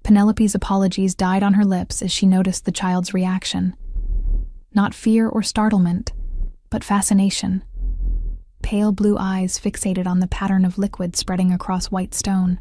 Penelope's apologies died on her lips as she noticed the child's reaction. Not fear or startlement, but fascination. Pale blue eyes fixated on the pattern of liquid spreading across white stone.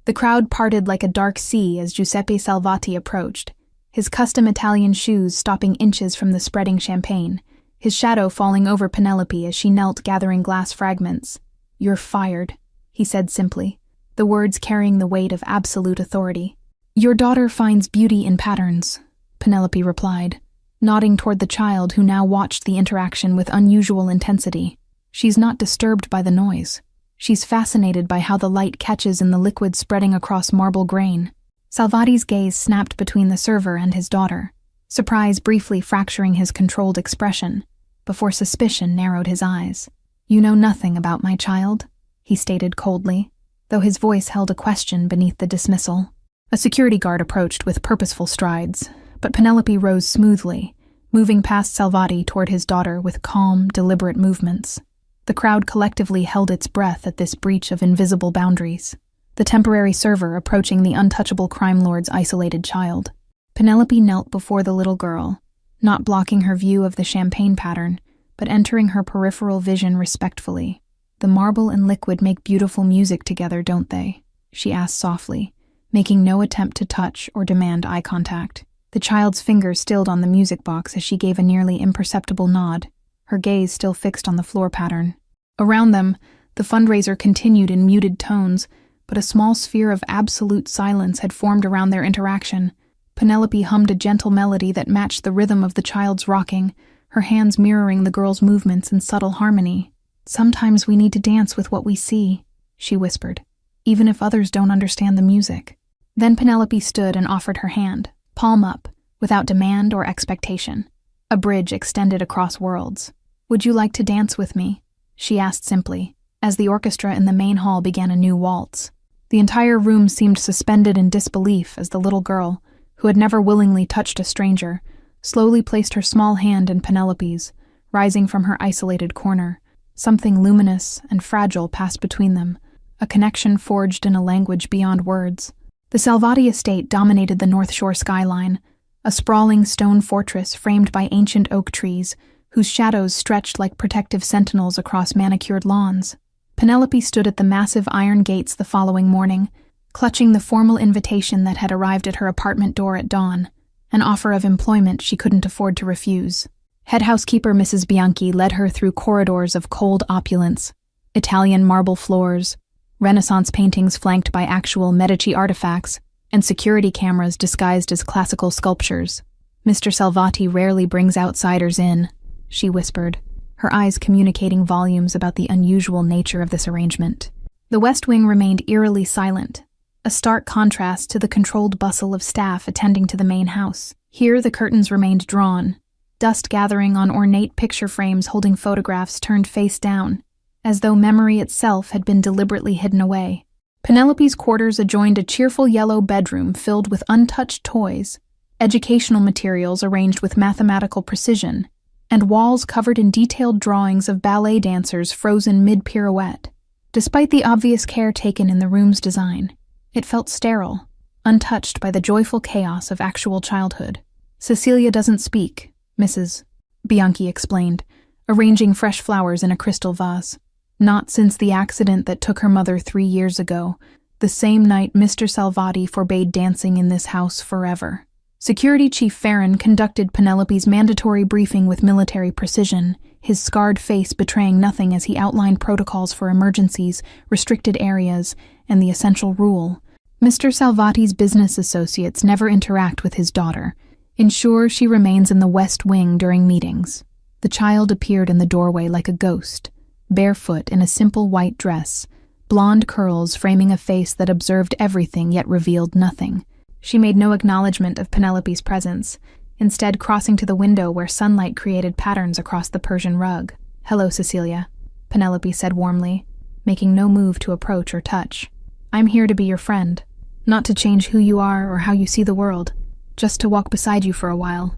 The crowd parted like a dark sea as Giuseppe Salvati approached, his custom Italian shoes stopping inches from the spreading champagne, his shadow falling over Penelope as she knelt gathering glass fragments. "You're fired," he said simply, the words carrying the weight of absolute authority. Your daughter finds beauty in patterns, Penelope replied, nodding toward the child who now watched the interaction with unusual intensity. She's not disturbed by the noise. She's fascinated by how the light catches in the liquid spreading across marble grain. Salvati's gaze snapped between the server and his daughter, surprise briefly fracturing his controlled expression, before suspicion narrowed his eyes. You know nothing about my child, he stated coldly, though his voice held a question beneath the dismissal. A security guard approached with purposeful strides, but Penelope rose smoothly, moving past Salvati toward his daughter with calm, deliberate movements. The crowd collectively held its breath at this breach of invisible boundaries, the temporary server approaching the untouchable crime lord's isolated child. Penelope knelt before the little girl, not blocking her view of the champagne pattern, but entering her peripheral vision respectfully. The marble and liquid make beautiful music together, don't they? She asked softly, making no attempt to touch or demand eye contact. The child's fingers stilled on the music box as she gave a nearly imperceptible nod, her gaze still fixed on the floor pattern. Around them, the fundraiser continued in muted tones, but a small sphere of absolute silence had formed around their interaction. Penelope hummed a gentle melody that matched the rhythm of the child's rocking, her hands mirroring the girl's movements in subtle harmony. Sometimes we need to dance with what we see, she whispered, even if others don't understand the music. Then Penelope stood and offered her hand, palm up, without demand or expectation. A bridge extended across worlds. Would you like to dance with me? She asked simply, as the orchestra in the main hall began a new waltz. The entire room seemed suspended in disbelief as the little girl, who had never willingly touched a stranger, slowly placed her small hand in Penelope's, rising from her isolated corner. Something luminous and fragile passed between them, a connection forged in a language beyond words. The Salvati estate dominated the North Shore skyline, a sprawling stone fortress framed by ancient oak trees, whose shadows stretched like protective sentinels across manicured lawns. Penelope stood at the massive iron gates the following morning, clutching the formal invitation that had arrived at her apartment door at dawn, an offer of employment she couldn't afford to refuse. Head housekeeper Mrs. Bianchi led her through corridors of cold opulence, Italian marble floors, Renaissance paintings flanked by actual Medici artifacts, and security cameras disguised as classical sculptures. Mr. Salvati rarely brings outsiders in, she whispered, her eyes communicating volumes about the unusual nature of this arrangement. The West Wing remained eerily silent, a stark contrast to the controlled bustle of staff attending to the main house. Here the curtains remained drawn, dust gathering on ornate picture frames holding photographs turned face down, as though memory itself had been deliberately hidden away. Penelope's quarters adjoined a cheerful yellow bedroom filled with untouched toys, educational materials arranged with mathematical precision, and walls covered in detailed drawings of ballet dancers frozen mid-pirouette. Despite the obvious care taken in the room's design, it felt sterile, untouched by the joyful chaos of actual childhood. Cecilia doesn't speak, Mrs. Bianchi explained, arranging fresh flowers in a crystal vase. Not since the accident that took her mother 3 years ago, the same night Mr. Salvati forbade dancing in this house forever. Security Chief Farron conducted Penelope's mandatory briefing with military precision, his scarred face betraying nothing as he outlined protocols for emergencies, restricted areas, and the essential rule. Mr. Salvati's business associates never interact with his daughter. Ensure she remains in the West Wing during meetings. The child appeared in the doorway like a ghost, barefoot in a simple white dress, blonde curls framing a face that observed everything yet revealed nothing. She made no acknowledgement of Penelope's presence, instead crossing to the window where sunlight created patterns across the Persian rug. "Hello, Cecilia," Penelope said warmly, making no move to approach or touch. "I'm here to be your friend, not to change who you are or how you see the world, just to walk beside you for a while."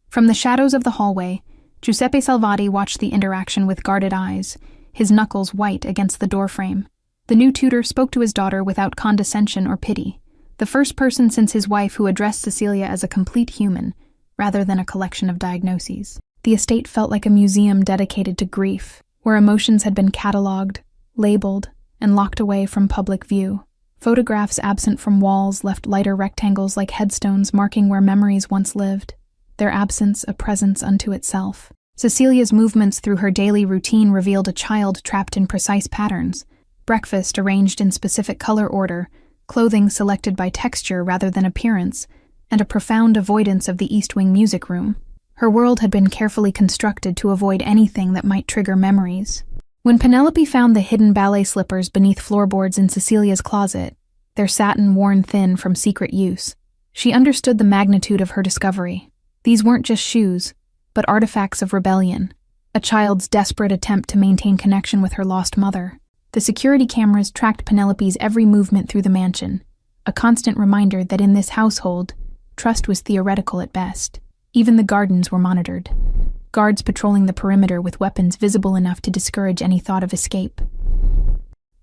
From the shadows of the hallway, Giuseppe Salvati watched the interaction with guarded eyes, his knuckles white against the doorframe. The new tutor spoke to his daughter without condescension or pity, the first person since his wife who addressed Cecilia as a complete human, rather than a collection of diagnoses. The estate felt like a museum dedicated to grief, where emotions had been catalogued, labeled, and locked away from public view. Photographs absent from walls left lighter rectangles like headstones marking where memories once lived, their absence a presence unto itself. Cecilia's movements through her daily routine revealed a child trapped in precise patterns, breakfast arranged in specific color order, clothing selected by texture rather than appearance, and a profound avoidance of the East Wing music room. Her world had been carefully constructed to avoid anything that might trigger memories. When Penelope found the hidden ballet slippers beneath floorboards in Cecilia's closet, their satin worn thin from secret use, she understood the magnitude of her discovery. These weren't just shoes, but artifacts of rebellion, a child's desperate attempt to maintain connection with her lost mother. The security cameras tracked Penelope's every movement through the mansion, a constant reminder that in this household, trust was theoretical at best. Even the gardens were monitored, guards patrolling the perimeter with weapons visible enough to discourage any thought of escape.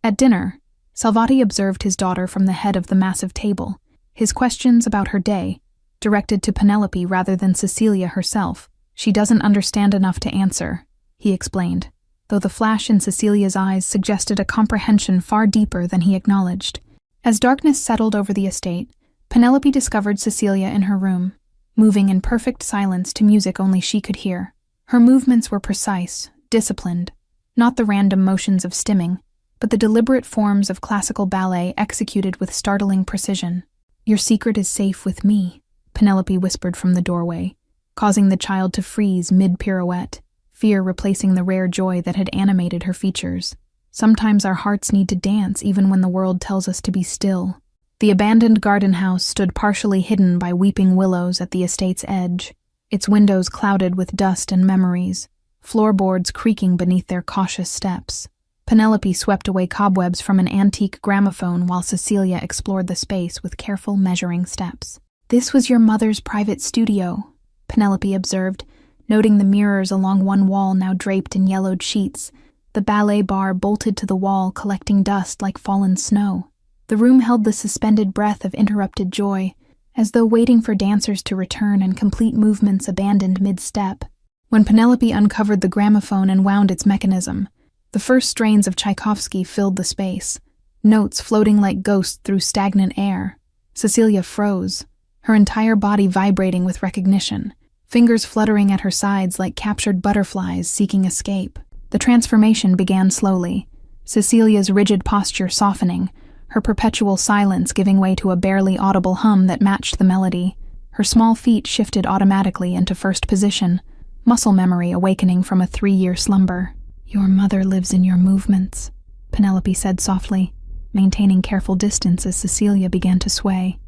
At dinner, Salvati observed his daughter from the head of the massive table, his questions about her day, directed to Penelope rather than Cecilia herself. "She doesn't understand enough to answer," he explained, though the flash in Cecilia's eyes suggested a comprehension far deeper than he acknowledged. As darkness settled over the estate, Penelope discovered Cecilia in her room, moving in perfect silence to music only she could hear. Her movements were precise, disciplined, not the random motions of stimming, but the deliberate forms of classical ballet executed with startling precision. "Your secret is safe with me," Penelope whispered from the doorway, causing the child to freeze mid-pirouette, fear replacing the rare joy that had animated her features. Sometimes our hearts need to dance even when the world tells us to be still. The abandoned garden house stood partially hidden by weeping willows at the estate's edge, its windows clouded with dust and memories, floorboards creaking beneath their cautious steps. Penelope swept away cobwebs from an antique gramophone while Cecilia explored the space with careful measuring steps. "This was your mother's private studio," Penelope observed, noting the mirrors along one wall now draped in yellowed sheets, the ballet bar bolted to the wall collecting dust like fallen snow. The room held the suspended breath of interrupted joy, as though waiting for dancers to return and complete movements abandoned mid-step. When Penelope uncovered the gramophone and wound its mechanism, the first strains of Tchaikovsky filled the space, notes floating like ghosts through stagnant air. Cecilia froze, her entire body vibrating with recognition, fingers fluttering at her sides like captured butterflies seeking escape. The transformation began slowly, Cecilia's rigid posture softening, her perpetual silence giving way to a barely audible hum that matched the melody. Her small feet shifted automatically into first position, muscle memory awakening from a 3-year slumber. "Your mother lives in your movements," Penelope said softly, maintaining careful distance as Cecilia began to sway.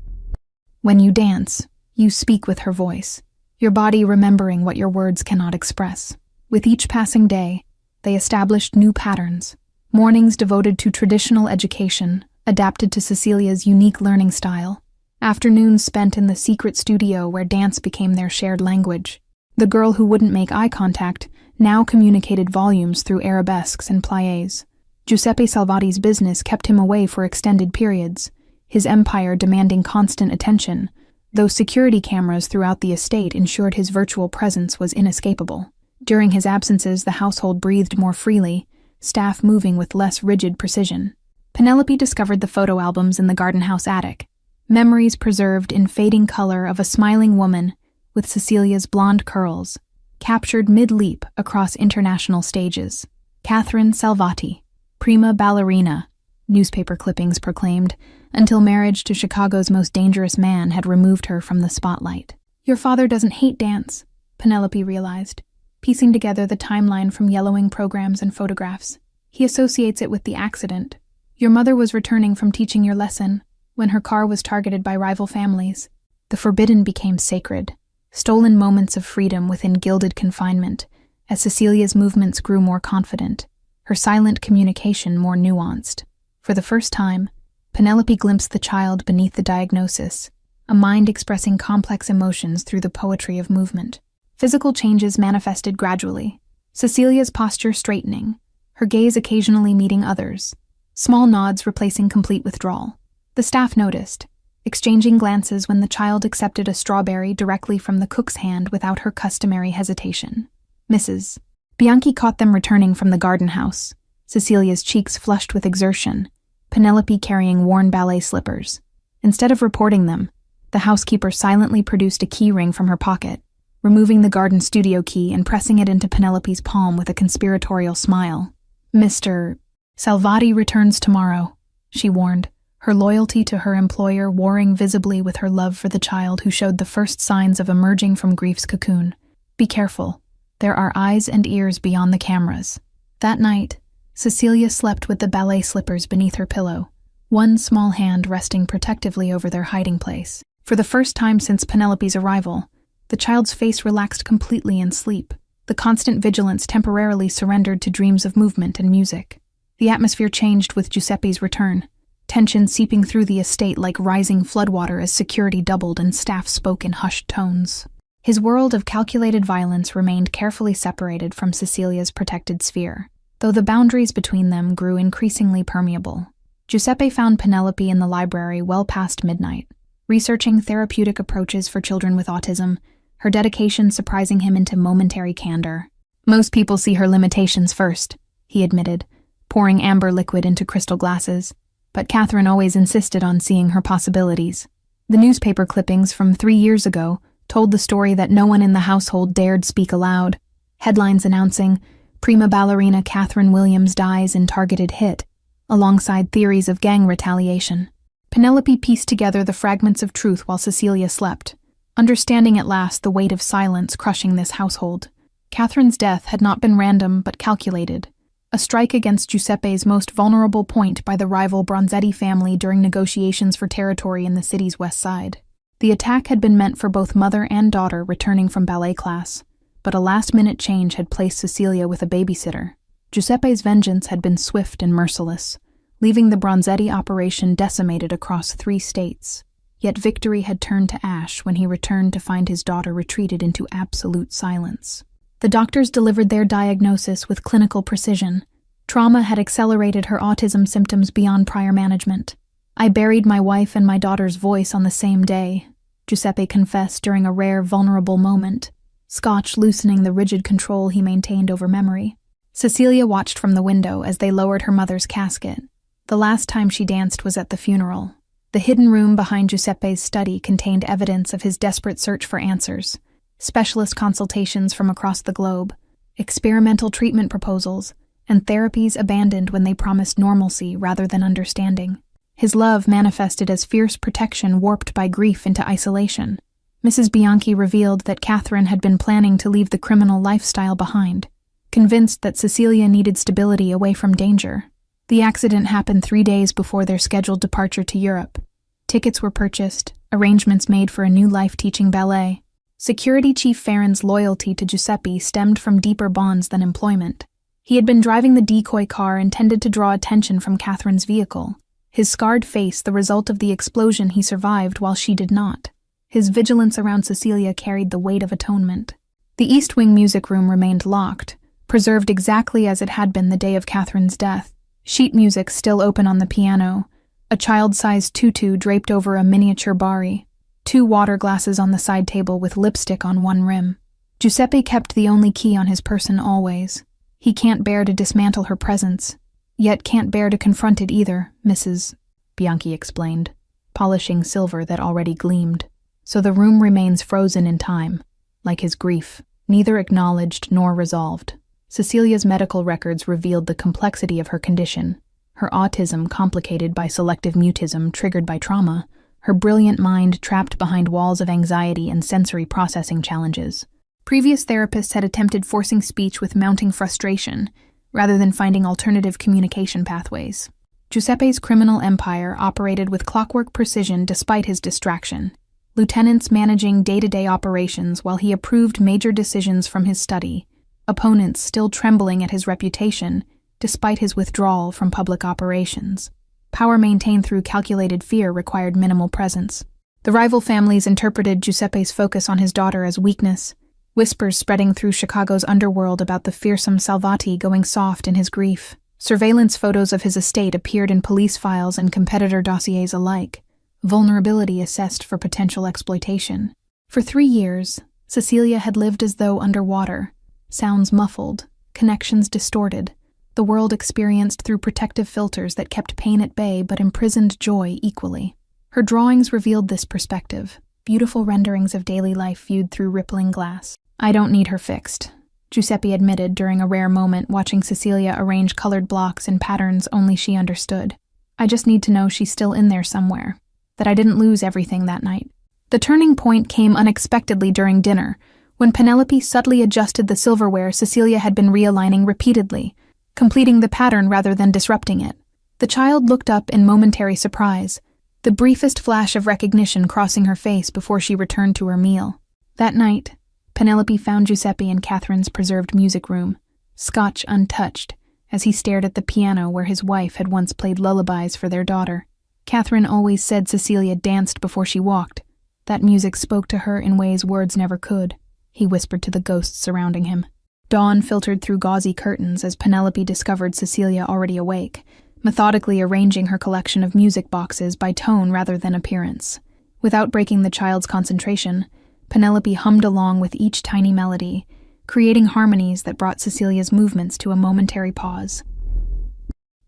"When you dance, you speak with her voice, your body remembering what your words cannot express." With each passing day, they established new patterns, mornings devoted to traditional education, adapted to Cecilia's unique learning style, afternoons spent in the secret studio where dance became their shared language. The girl who wouldn't make eye contact now communicated volumes through arabesques and pliés. Giuseppe Salvati's business kept him away for extended periods, his empire demanding constant attention, though security cameras throughout the estate ensured his virtual presence was inescapable. During his absences, the household breathed more freely, staff moving with less rigid precision. Penelope discovered the photo albums in the garden house attic, memories preserved in fading color of a smiling woman with Cecilia's blonde curls, captured mid-leap across international stages. Catherine Salvati, prima ballerina, newspaper clippings proclaimed, until marriage to Chicago's most dangerous man had removed her from the spotlight. "Your father doesn't hate dance," Penelope realized, piecing together the timeline from yellowing programs and photographs. "He associates it with the accident. Your mother was returning from teaching your lesson when her car was targeted by rival families. The forbidden became sacred, stolen moments of freedom within gilded confinement, as Cecilia's movements grew more confident, her silent communication more nuanced. For the first time, Penelope glimpsed the child beneath the diagnosis, a mind expressing complex emotions through the poetry of movement. Physical changes manifested gradually, Cecilia's posture straightening, her gaze occasionally meeting others, small nods replacing complete withdrawal. The staff noticed, exchanging glances when the child accepted a strawberry directly from the cook's hand without her customary hesitation. Mrs. Bianchi caught them returning from the garden house, Cecilia's cheeks flushed with exertion, Penelope carrying worn ballet slippers. Instead of reporting them, the housekeeper silently produced a key ring from her pocket, removing the garden studio key and pressing it into Penelope's palm with a conspiratorial smile. "Mr. Salvati returns tomorrow," she warned, her loyalty to her employer warring visibly with her love for the child who showed the first signs of emerging from grief's cocoon. Be careful. There are eyes and ears beyond the cameras. That night, Cecilia slept with the ballet slippers beneath her pillow, one small hand resting protectively over their hiding place. For the first time since Penelope's arrival, the child's face relaxed completely in sleep. The constant vigilance temporarily surrendered to dreams of movement and music. The atmosphere changed with Giuseppe's return, tension seeping through the estate like rising floodwater as security doubled and staff spoke in hushed tones. His world of calculated violence remained carefully separated from Cecilia's protected sphere, though the boundaries between them grew increasingly permeable. Giuseppe found Penelope in the library well past midnight, researching therapeutic approaches for children with autism, her dedication surprising him into momentary candor. Most people see her limitations first, he admitted, pouring amber liquid into crystal glasses, but Catherine always insisted on seeing her possibilities. The newspaper clippings from 3 years ago told the story that no one in the household dared speak aloud. Headlines announcing, prima ballerina Catherine Williams dies in targeted hit, alongside theories of gang retaliation. Penelope pieced together the fragments of truth while Cecilia slept, understanding at last the weight of silence crushing this household. Catherine's death had not been random but calculated, a strike against Giuseppe's most vulnerable point by the rival Bronzetti family during negotiations for territory in the city's west side. The attack had been meant for both mother and daughter returning from ballet class, but a last-minute change had placed Cecilia with a babysitter. Giuseppe's vengeance had been swift and merciless, leaving the Bronzetti operation decimated across 3 states. Yet victory had turned to ash when he returned to find his daughter retreated into absolute silence. The doctors delivered their diagnosis with clinical precision. Trauma had accelerated her autism symptoms beyond prior management. I buried my wife and my daughter's voice on the same day, Giuseppe confessed during a rare, vulnerable moment, scotch loosening the rigid control he maintained over memory. Cecilia watched from the window as they lowered her mother's casket. The last time she danced was at the funeral. The hidden room behind Giuseppe's study contained evidence of his desperate search for answers, specialist consultations from across the globe, experimental treatment proposals, and therapies abandoned when they promised normalcy rather than understanding. His love manifested as fierce protection warped by grief into isolation. Mrs. Bianchi revealed that Catherine had been planning to leave the criminal lifestyle behind, convinced that Cecilia needed stability away from danger. The accident happened 3 days before their scheduled departure to Europe. Tickets were purchased, arrangements made for a new life teaching ballet. Security Chief Farron's loyalty to Giuseppe stemmed from deeper bonds than employment. He had been driving the decoy car intended to draw attention from Catherine's vehicle, his scarred face the result of the explosion he survived while she did not. His vigilance around Cecilia carried the weight of atonement. The East Wing music room remained locked, preserved exactly as it had been the day of Catherine's death. Sheet music still open on the piano, a child-sized tutu draped over a miniature bari, 2 water glasses on the side table with lipstick on one rim. Giuseppe kept the only key on his person always. He can't bear to dismantle her presence, yet can't bear to confront it either, Mrs. Bianchi explained, polishing silver that already gleamed. So the room remains frozen in time, like his grief, neither acknowledged nor resolved. Cecilia's medical records revealed the complexity of her condition, her autism complicated by selective mutism triggered by trauma, her brilliant mind trapped behind walls of anxiety and sensory processing challenges. Previous therapists had attempted forcing speech with mounting frustration, rather than finding alternative communication pathways. Giuseppe's criminal empire operated with clockwork precision despite his distraction, lieutenants managing day-to-day operations while he approved major decisions from his study, opponents still trembling at his reputation despite his withdrawal from public operations. Power maintained through calculated fear required minimal presence. The rival families interpreted Giuseppe's focus on his daughter as weakness, whispers spreading through Chicago's underworld about the fearsome Salvati going soft in his grief. Surveillance photos of his estate appeared in police files and competitor dossiers alike, vulnerability assessed for potential exploitation. For 3 years, Cecilia had lived as though underwater, sounds muffled, connections distorted, the world experienced through protective filters that kept pain at bay but imprisoned joy equally. Her drawings revealed this perspective, beautiful renderings of daily life viewed through rippling glass. I don't need her fixed, Giuseppe admitted during a rare moment watching Cecilia arrange colored blocks in patterns only she understood. I just need to know she's still in there somewhere, that I didn't lose everything that night. The turning point came unexpectedly during dinner, when Penelope subtly adjusted the silverware Cecilia had been realigning repeatedly, completing the pattern rather than disrupting it. The child looked up in momentary surprise, the briefest flash of recognition crossing her face before she returned to her meal. That night, Penelope found Giuseppe in Catherine's preserved music room, scotch untouched, as he stared at the piano where his wife had once played lullabies for their daughter. Catherine always said Cecilia danced before she walked. That music spoke to her in ways words never could, he whispered to the ghosts surrounding him. Dawn filtered through gauzy curtains as Penelope discovered Cecilia already awake, methodically arranging her collection of music boxes by tone rather than appearance. Without breaking the child's concentration, Penelope hummed along with each tiny melody, creating harmonies that brought Cecilia's movements to a momentary pause.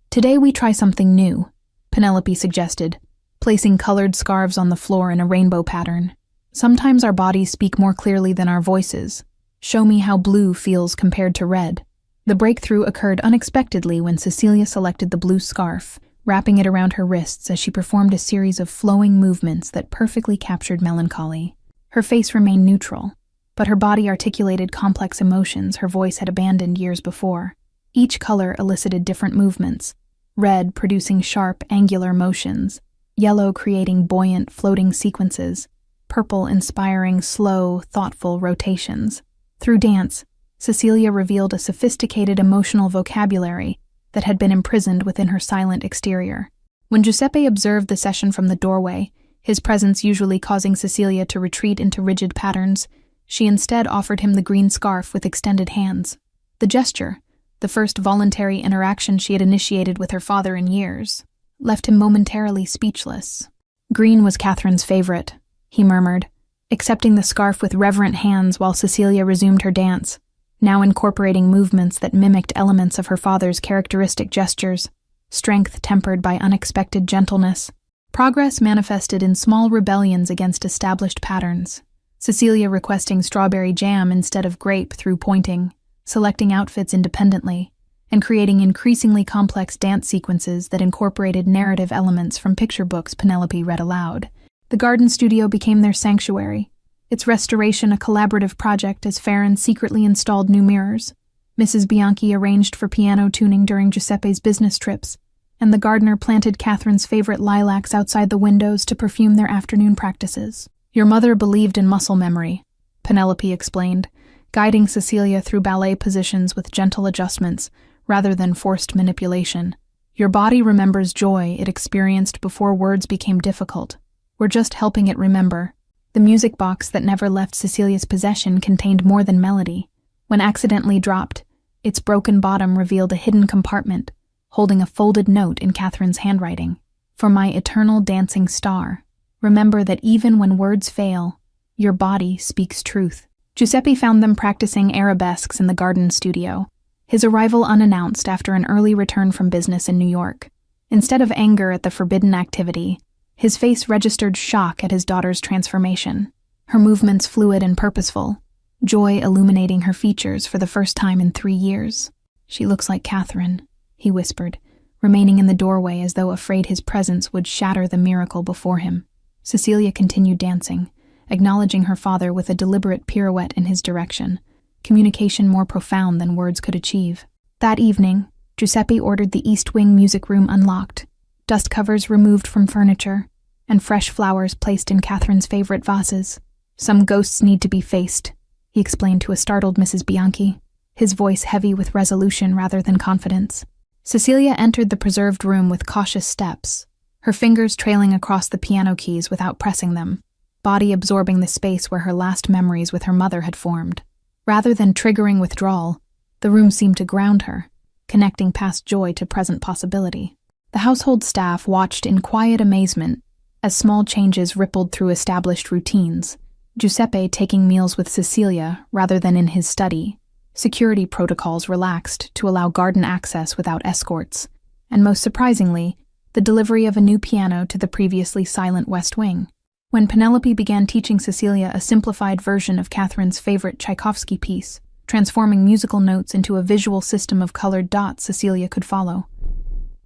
"Today we try something new," Penelope suggested, placing colored scarves on the floor in a rainbow pattern. "Sometimes our bodies speak more clearly than our voices. Show me how blue feels compared to red." The breakthrough occurred unexpectedly when Cecilia selected the blue scarf, wrapping it around her wrists as she performed a series of flowing movements that perfectly captured melancholy. Her face remained neutral, but her body articulated complex emotions her voice had abandoned years before. Each color elicited different movements, red producing sharp, angular motions, yellow creating buoyant, floating sequences, purple inspiring slow, thoughtful rotations. Through dance, Cecilia revealed a sophisticated emotional vocabulary that had been imprisoned within her silent exterior. When Giuseppe observed the session from the doorway, his presence usually causing Cecilia to retreat into rigid patterns, she instead offered him the green scarf with extended hands. The gesture, the first voluntary interaction she had initiated with her father in years, left him momentarily speechless. "Green was Catherine's favorite," he murmured, accepting the scarf with reverent hands while Cecilia resumed her dance, now incorporating movements that mimicked elements of her father's characteristic gestures, strength tempered by unexpected gentleness. Progress manifested in small rebellions against established patterns, Cecilia requesting strawberry jam instead of grape through pointing, selecting outfits independently, and creating increasingly complex dance sequences that incorporated narrative elements from picture books Penelope read aloud. The garden studio became their sanctuary, its restoration a collaborative project as Farron secretly installed new mirrors. Mrs. Bianchi arranged for piano tuning during Giuseppe's business trips, and the gardener planted Catherine's favorite lilacs outside the windows to perfume their afternoon practices. "Your mother believed in muscle memory," Penelope explained, guiding Cecilia through ballet positions with gentle adjustments rather than forced manipulation. "Your body remembers joy it experienced before words became difficult. We're just helping it remember." The music box that never left Cecilia's possession contained more than melody. When accidentally dropped, its broken bottom revealed a hidden compartment, holding a folded note in Catherine's handwriting. "For my eternal dancing star, remember that even when words fail, your body speaks truth." Giuseppe found them practicing arabesques in the garden studio, his arrival unannounced after an early return from business in New York. Instead of anger at the forbidden activity, his face registered shock at his daughter's transformation, her movements fluid and purposeful, joy illuminating her features for the first time in 3 years. "She looks like Catherine," he whispered, remaining in the doorway as though afraid his presence would shatter the miracle before him. Cecilia continued dancing, acknowledging her father with a deliberate pirouette in his direction, communication more profound than words could achieve. That evening, Giuseppe ordered the East Wing music room unlocked, dust covers removed from furniture, and fresh flowers placed in Catherine's favorite vases. "Some ghosts need to be faced," he explained to a startled Mrs. Bianchi, his voice heavy with resolution rather than confidence. Cecilia entered the preserved room with cautious steps, her fingers trailing across the piano keys without pressing them, body absorbing the space where her last memories with her mother had formed. Rather than triggering withdrawal, the room seemed to ground her, connecting past joy to present possibility. The household staff watched in quiet amazement as small changes rippled through established routines, Giuseppe taking meals with Cecilia rather than in his study, security protocols relaxed to allow garden access without escorts, and most surprisingly, the delivery of a new piano to the previously silent West Wing. When Penelope began teaching Cecilia a simplified version of Catherine's favorite Tchaikovsky piece, transforming musical notes into a visual system of colored dots Cecilia could follow,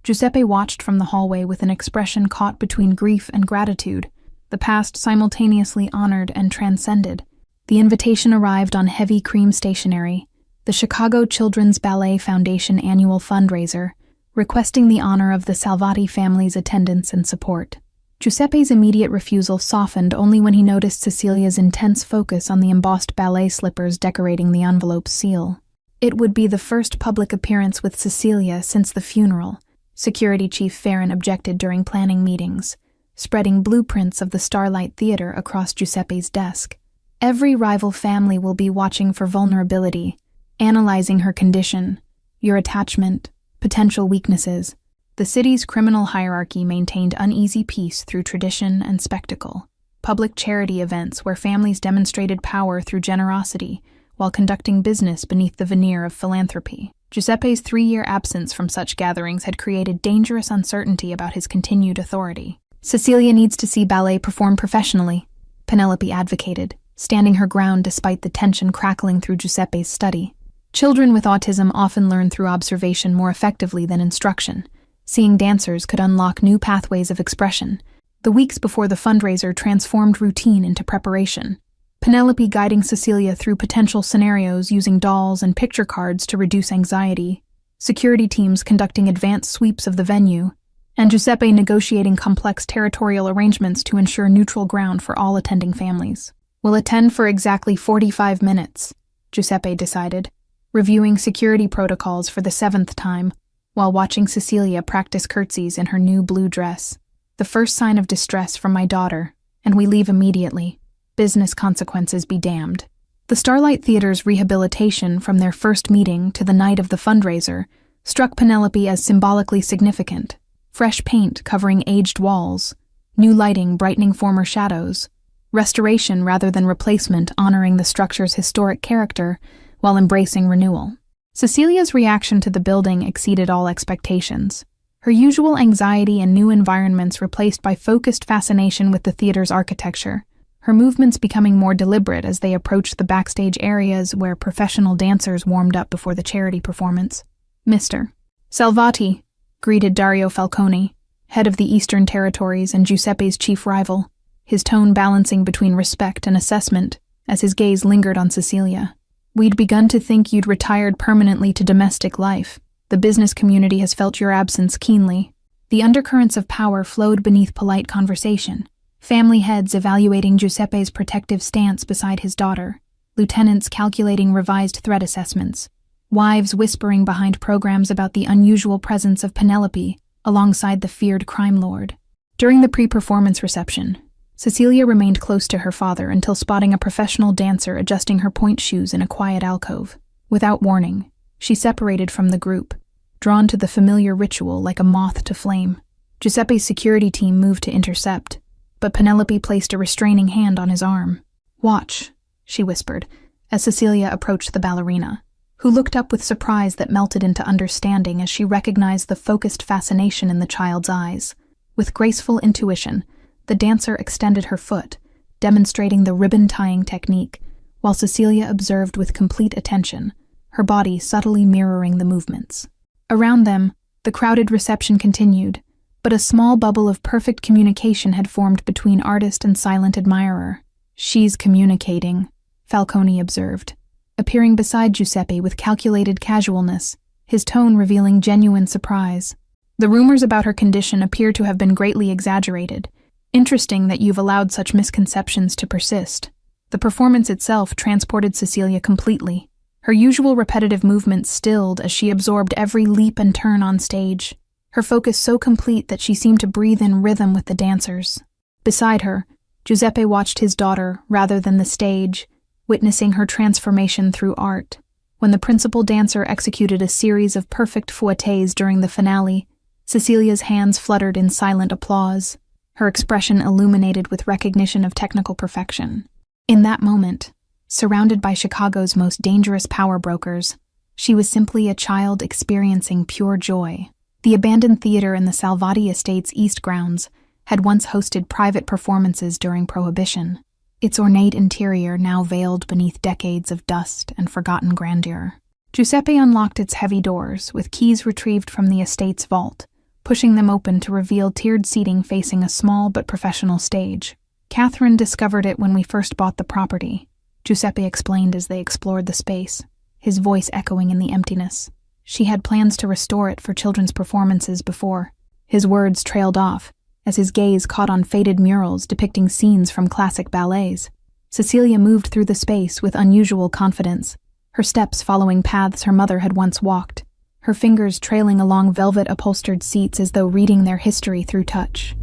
Giuseppe watched from the hallway with an expression caught between grief and gratitude, the past simultaneously honored and transcended. The invitation arrived on heavy cream stationery, the Chicago Children's Ballet Foundation annual fundraiser, requesting the honor of the Salvati family's attendance and support. Giuseppe's immediate refusal softened only when he noticed Cecilia's intense focus on the embossed ballet slippers decorating the envelope's seal. It would be the first public appearance with Cecilia since the funeral, Security Chief Farron objected during planning meetings, spreading blueprints of the Starlight Theater across Giuseppe's desk. Every rival family will be watching for vulnerability, analyzing her condition, your attachment, potential weaknesses. The city's criminal hierarchy maintained uneasy peace through tradition and spectacle. Public charity events where families demonstrated power through generosity while conducting business beneath the veneer of philanthropy. Giuseppe's 3-year absence from such gatherings had created dangerous uncertainty about his continued authority. Cecilia needs to see ballet perform professionally, Penelope advocated, standing her ground despite the tension crackling through Giuseppe's study. Children with autism often learn through observation more effectively than instruction. Seeing dancers could unlock new pathways of expression. The weeks before the fundraiser transformed routine into preparation. Penelope guiding Cecilia through potential scenarios using dolls and picture cards to reduce anxiety, security teams conducting advanced sweeps of the venue, and Giuseppe negotiating complex territorial arrangements to ensure neutral ground for all attending families. "We'll attend for exactly 45 minutes, Giuseppe decided, reviewing security protocols for the 7th time, while watching Cecilia practice curtsies in her new blue dress. "The first sign of distress from my daughter, and we leave immediately. Business consequences be damned." The Starlight Theater's rehabilitation from their first meeting to the night of the fundraiser struck Penelope as symbolically significant. Fresh paint covering aged walls, new lighting brightening former shadows, restoration rather than replacement honoring the structure's historic character while embracing renewal. Cecilia's reaction to the building exceeded all expectations. Her usual anxiety in new environments replaced by focused fascination with the theater's architecture, her movements becoming more deliberate as they approached the backstage areas where professional dancers warmed up before the charity performance. "Mr. Salvati," greeted Dario Falcone, head of the Eastern Territories and Giuseppe's chief rival, his tone balancing between respect and assessment as his gaze lingered on Cecilia. "We'd begun to think you'd retired permanently to domestic life. The business community has felt your absence keenly." The undercurrents of power flowed beneath polite conversation. Family heads evaluating Giuseppe's protective stance beside his daughter, lieutenants calculating revised threat assessments, wives whispering behind programs about the unusual presence of Penelope alongside the feared crime lord. During the pre-performance reception, Cecilia remained close to her father until spotting a professional dancer adjusting her pointe shoes in a quiet alcove. Without warning, she separated from the group, drawn to the familiar ritual like a moth to flame. Giuseppe's security team moved to intercept, but Penelope placed a restraining hand on his arm. "Watch," she whispered, as Cecilia approached the ballerina, who looked up with surprise that melted into understanding as she recognized the focused fascination in the child's eyes. With graceful intuition, the dancer extended her foot, demonstrating the ribbon-tying technique, while Cecilia observed with complete attention, her body subtly mirroring the movements. Around them, the crowded reception continued, but a small bubble of perfect communication had formed between artist and silent admirer. "She's communicating," Falcone observed, appearing beside Giuseppe with calculated casualness, his tone revealing genuine surprise. "The rumors about her condition appear to have been greatly exaggerated. Interesting that you've allowed such misconceptions to persist." The performance itself transported Cecilia completely. Her usual repetitive movements stilled as she absorbed every leap and turn on stage, her focus so complete that she seemed to breathe in rhythm with the dancers. Beside her, Giuseppe watched his daughter rather than the stage, witnessing her transformation through art. When the principal dancer executed a series of perfect fouettes during the finale, Cecilia's hands fluttered in silent applause, her expression illuminated with recognition of technical perfection. In that moment, surrounded by Chicago's most dangerous power brokers, she was simply a child experiencing pure joy. The abandoned theater in the Salvati Estate's East grounds had once hosted private performances during Prohibition, its ornate interior now veiled beneath decades of dust and forgotten grandeur. Giuseppe unlocked its heavy doors, with keys retrieved from the estate's vault, pushing them open to reveal tiered seating facing a small but professional stage. "Catherine discovered it when we first bought the property," Giuseppe explained as they explored the space, his voice echoing in the emptiness. "She had plans to restore it for children's performances before." His words trailed off, as his gaze caught on faded murals depicting scenes from classic ballets. Cecilia moved through the space with unusual confidence, her steps following paths her mother had once walked, her fingers trailing along velvet-upholstered seats as though reading their history through touch.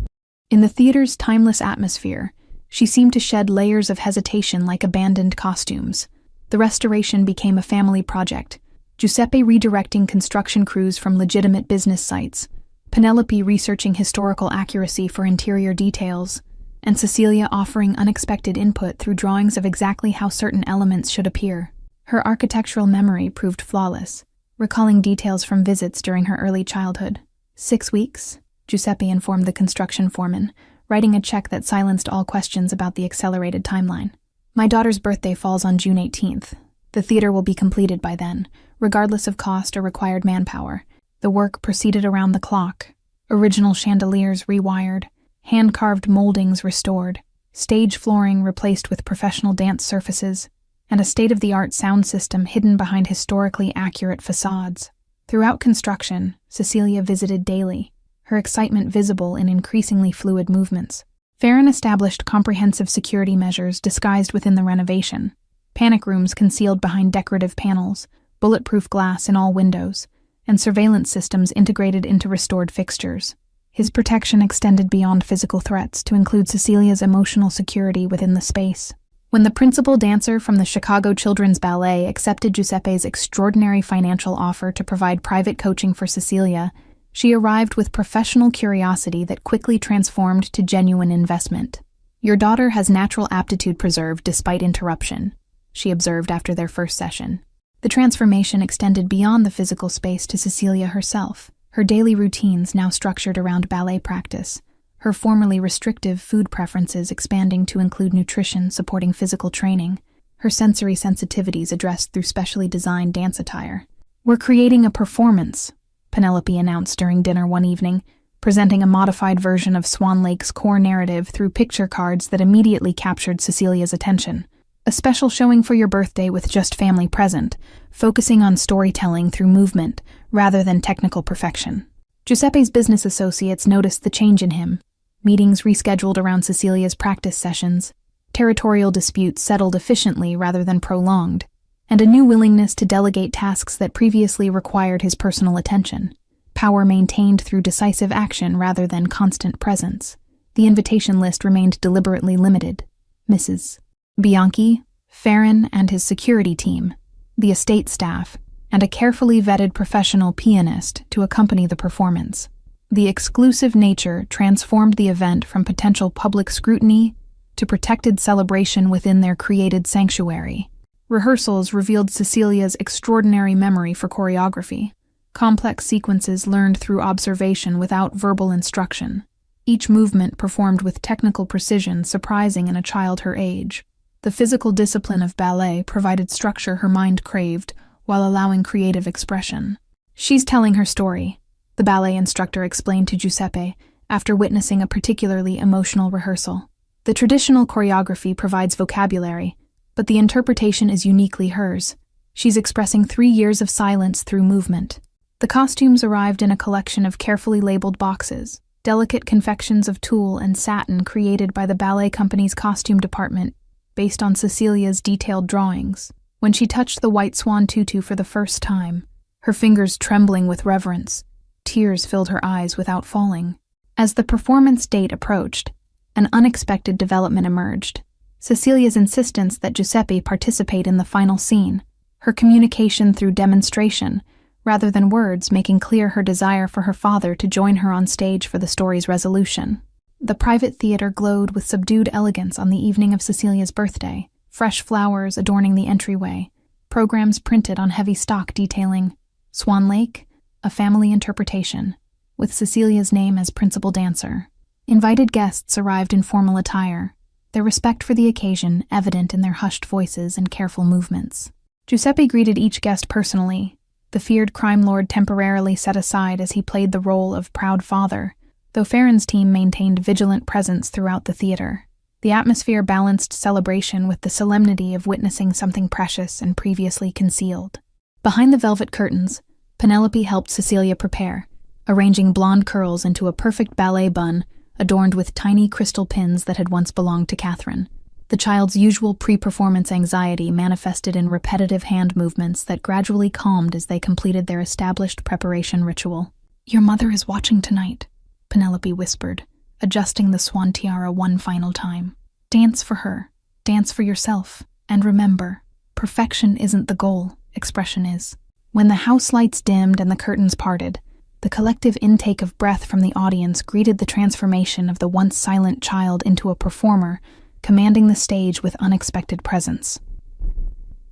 In the theater's timeless atmosphere, she seemed to shed layers of hesitation like abandoned costumes. The restoration became a family project, Giuseppe redirecting construction crews from legitimate business sites, Penelope researching historical accuracy for interior details, and Cecilia offering unexpected input through drawings of exactly how certain elements should appear. Her architectural memory proved flawless, recalling details from visits during her early childhood. 6 weeks, Giuseppe informed the construction foreman, writing a check that silenced all questions about the accelerated timeline. "My daughter's birthday falls on June 18th. The theater will be completed by then, regardless of cost or required manpower." The work proceeded around the clock. Original chandeliers rewired, hand-carved moldings restored, stage flooring replaced with professional dance surfaces, and a state-of-the-art sound system hidden behind historically accurate facades. Throughout construction, Cecilia visited daily, her excitement visible in increasingly fluid movements. Farron established comprehensive security measures disguised within the renovation. Panic rooms concealed behind decorative panels, bulletproof glass in all windows, and surveillance systems integrated into restored fixtures. His protection extended beyond physical threats to include Cecilia's emotional security within the space. When the principal dancer from the Chicago Children's Ballet accepted Giuseppe's extraordinary financial offer to provide private coaching for Cecilia, she arrived with professional curiosity that quickly transformed to genuine investment. "Your daughter has natural aptitude preserved despite interruption," she observed after their first session. The transformation extended beyond the physical space to Cecilia herself, her daily routines now structured around ballet practice, her formerly restrictive food preferences expanding to include nutrition supporting physical training, her sensory sensitivities addressed through specially designed dance attire. "We're creating a performance," Penelope announced during dinner one evening, presenting a modified version of Swan Lake's core narrative through picture cards that immediately captured Cecilia's attention. "A special showing for your birthday with just family present, focusing on storytelling through movement rather than technical perfection." Giuseppe's business associates noticed the change in him. Meetings rescheduled around Cecilia's practice sessions, territorial disputes settled efficiently rather than prolonged, and a new willingness to delegate tasks that previously required his personal attention. Power maintained through decisive action rather than constant presence. The invitation list remained deliberately limited. Mrs. Bianchi, Farron and his security team, the estate staff, and a carefully vetted professional pianist to accompany the performance. The exclusive nature transformed the event from potential public scrutiny to protected celebration within their created sanctuary. Rehearsals revealed Cecilia's extraordinary memory for choreography, complex sequences learned through observation without verbal instruction, each movement performed with technical precision surprising in a child her age. The physical discipline of ballet provided structure her mind craved while allowing creative expression. "She's telling her story," the ballet instructor explained to Giuseppe after witnessing a particularly emotional rehearsal. "The traditional choreography provides vocabulary, but the interpretation is uniquely hers. She's expressing 3 years of silence through movement." The costumes arrived in a collection of carefully labeled boxes, delicate confections of tulle and satin created by the ballet company's costume department based on Cecilia's detailed drawings. When she touched the white swan tutu for the first time, her fingers trembling with reverence, tears filled her eyes without falling. As the performance date approached, an unexpected development emerged. Cecilia's insistence that Giuseppe participate in the final scene, her communication through demonstration, rather than words making clear her desire for her father to join her on stage for the story's resolution. The private theater glowed with subdued elegance on the evening of Cecilia's birthday, fresh flowers adorning the entryway, programs printed on heavy stock detailing Swan Lake, a family interpretation, with Cecilia's name as principal dancer. Invited guests arrived in formal attire, their respect for the occasion evident in their hushed voices and careful movements. Giuseppe greeted each guest personally, the feared crime lord temporarily set aside as he played the role of proud father, though Farron's team maintained vigilant presence throughout the theater. The atmosphere balanced celebration with the solemnity of witnessing something precious and previously concealed. Behind the velvet curtains, Penelope helped Cecilia prepare, arranging blonde curls into a perfect ballet bun adorned with tiny crystal pins that had once belonged to Catherine. The child's usual pre-performance anxiety manifested in repetitive hand movements that gradually calmed as they completed their established preparation ritual. "Your mother is watching tonight," Penelope whispered, adjusting the swan tiara one final time. "Dance for her, dance for yourself, and remember, perfection isn't the goal, expression is." When the house lights dimmed and the curtains parted, the collective intake of breath from the audience greeted the transformation of the once silent child into a performer, commanding the stage with unexpected presence.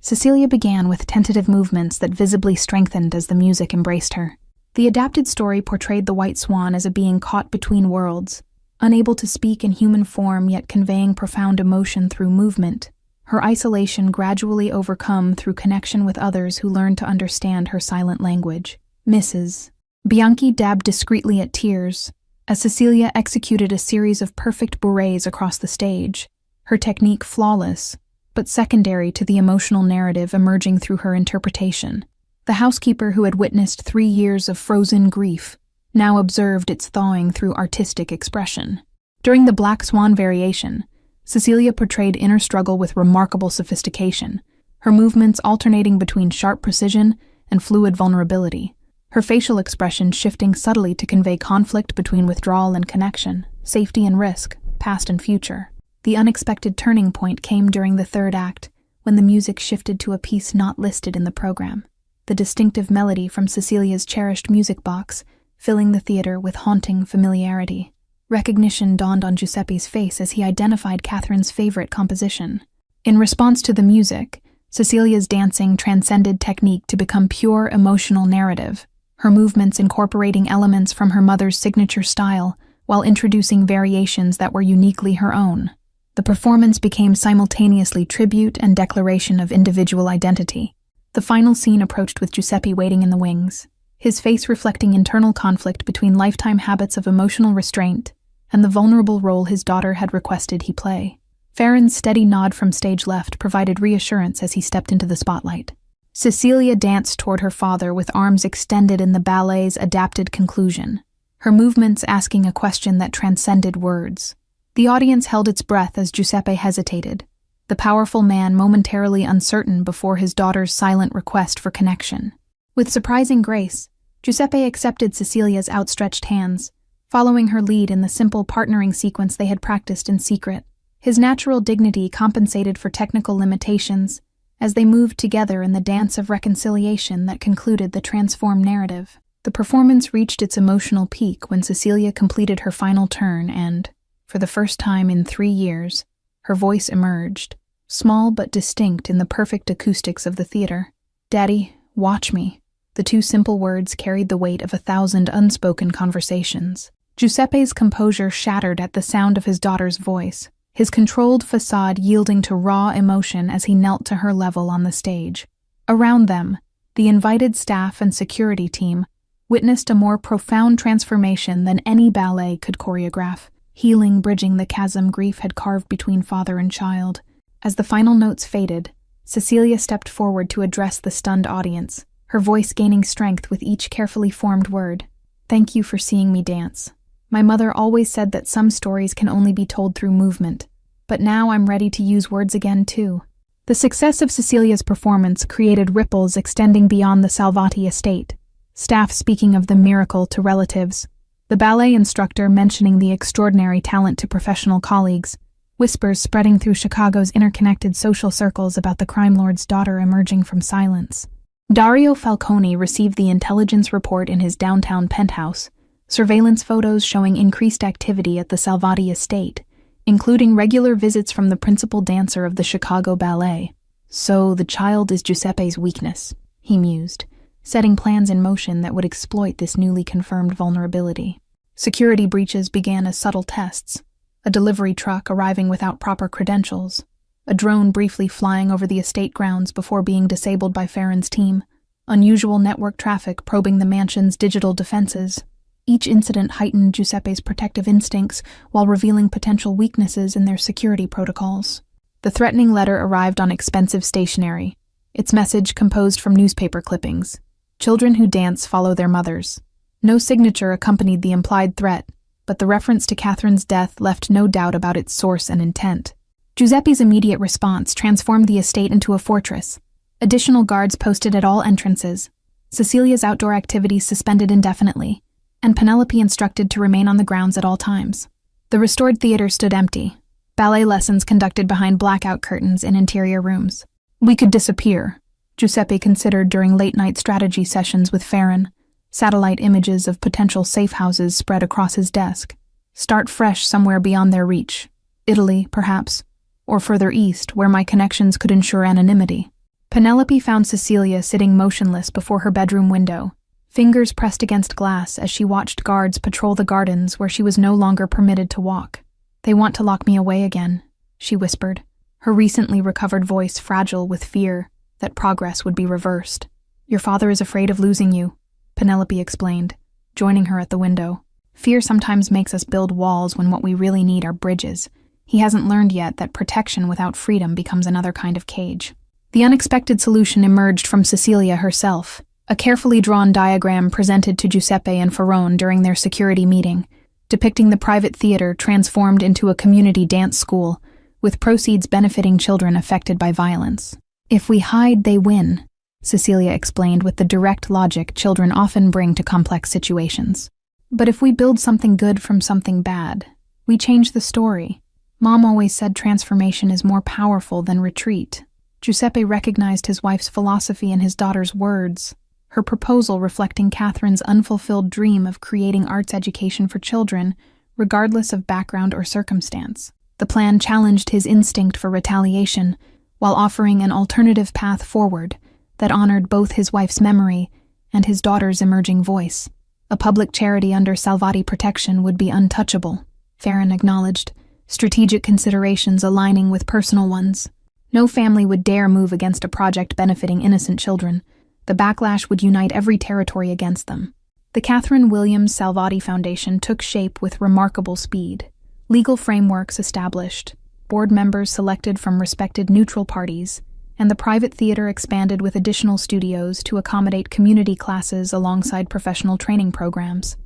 Cecilia began with tentative movements that visibly strengthened as the music embraced her. The adapted story portrayed the white swan as a being caught between worlds, unable to speak in human form yet conveying profound emotion through movement, her isolation gradually overcome through connection with others who learned to understand her silent language. Mrs. Bianchi dabbed discreetly at tears as Cecilia executed a series of perfect bourrées across the stage, her technique flawless, but secondary to the emotional narrative emerging through her interpretation. The housekeeper who had witnessed 3 years of frozen grief now observed its thawing through artistic expression. During the Black Swan variation, Cecilia portrayed inner struggle with remarkable sophistication, her movements alternating between sharp precision and fluid vulnerability, her facial expression shifting subtly to convey conflict between withdrawal and connection, safety and risk, past and future. The unexpected turning point came during the third act, when the music shifted to a piece not listed in the program. The distinctive melody from Cecilia's cherished music box, filling the theater with haunting familiarity. Recognition dawned on Giuseppe's face as he identified Catherine's favorite composition. In response to the music, Cecilia's dancing transcended technique to become pure emotional narrative, her movements incorporating elements from her mother's signature style while introducing variations that were uniquely her own. The performance became simultaneously tribute and declaration of individual identity. The final scene approached with Giuseppe waiting in the wings, his face reflecting internal conflict between lifetime habits of emotional restraint and the vulnerable role his daughter had requested he play. Farron's steady nod from stage left provided reassurance as he stepped into the spotlight. Cecilia danced toward her father with arms extended in the ballet's adapted conclusion, her movements asking a question that transcended words. The audience held its breath as Giuseppe hesitated, the powerful man momentarily uncertain before his daughter's silent request for connection. With surprising grace, Giuseppe accepted Cecilia's outstretched hands, following her lead in the simple partnering sequence they had practiced in secret. His natural dignity compensated for technical limitations as they moved together in the dance of reconciliation that concluded the transformed narrative. The performance reached its emotional peak when Cecilia completed her final turn and, for the first time in 3 years, her voice emerged, small but distinct in the perfect acoustics of the theater. "Daddy, watch me." The 2 simple words carried the weight of 1,000 unspoken conversations. Giuseppe's composure shattered at the sound of his daughter's voice, his controlled facade yielding to raw emotion as he knelt to her level on the stage. Around them, the invited staff and security team witnessed a more profound transformation than any ballet could choreograph, healing bridging the chasm grief had carved between father and child. As the final notes faded, Cecilia stepped forward to address the stunned audience, her voice gaining strength with each carefully formed word. "Thank you for seeing me dance. My mother always said that some stories can only be told through movement, but now I'm ready to use words again too." The success of Cecilia's performance created ripples extending beyond the Salvati estate, staff speaking of the miracle to relatives, the ballet instructor mentioning the extraordinary talent to professional colleagues, whispers spreading through Chicago's interconnected social circles about the crime lord's daughter emerging from silence. Dario Falcone received the intelligence report in his downtown penthouse, surveillance photos showing increased activity at the Salvati estate, including regular visits from the principal dancer of the Chicago Ballet. "So the child is Giuseppe's weakness," he mused, setting plans in motion that would exploit this newly confirmed vulnerability. Security breaches began as subtle tests, a delivery truck arriving without proper credentials, a drone briefly flying over the estate grounds before being disabled by Farron's team, unusual network traffic probing the mansion's digital defenses. Each incident heightened Giuseppe's protective instincts while revealing potential weaknesses in their security protocols. The threatening letter arrived on expensive stationery, its message composed from newspaper clippings. Children who dance follow their mothers. No signature accompanied the implied threat, but the reference to Catherine's death left no doubt about its source and intent. Giuseppe's immediate response transformed the estate into a fortress. Additional guards posted at all entrances, Cecilia's outdoor activities suspended indefinitely, and Penelope instructed to remain on the grounds at all times. The restored theater stood empty, ballet lessons conducted behind blackout curtains in interior rooms. We could disappear, Giuseppe considered during late-night strategy sessions with Farron. Satellite images of potential safe houses spread across his desk. Start fresh somewhere beyond their reach. Italy, perhaps, or further east, where my connections could ensure anonymity. Penelope found Cecilia sitting motionless before her bedroom window, fingers pressed against glass as she watched guards patrol the gardens where she was no longer permitted to walk. They want to lock me away again, she whispered, her recently recovered voice fragile with fear that progress would be reversed. Your father is afraid of losing you, Penelope explained, joining her at the window. Fear sometimes makes us build walls when what we really need are bridges. He hasn't learned yet that protection without freedom becomes another kind of cage. The unexpected solution emerged from Cecilia herself, a carefully drawn diagram presented to Giuseppe and Ferrone during their security meeting, depicting the private theater transformed into a community dance school, with proceeds benefiting children affected by violence. If we hide, they win, Cecilia explained with the direct logic children often bring to complex situations. But if we build something good from something bad, we change the story. Mom always said transformation is more powerful than retreat. Giuseppe recognized his wife's philosophy in his daughter's words, her proposal reflecting Catherine's unfulfilled dream of creating arts education for children, regardless of background or circumstance. The plan challenged his instinct for retaliation, while offering an alternative path forward that honored both his wife's memory and his daughter's emerging voice. A public charity under Salvati protection would be untouchable, Farron acknowledged, strategic considerations aligning with personal ones. No family would dare move against a project benefiting innocent children. The backlash would unite every territory against them. The Catherine Williams Salvati Foundation took shape with remarkable speed. Legal frameworks established, board members selected from respected neutral parties, and the private theater expanded with additional studios to accommodate community classes alongside professional training programs.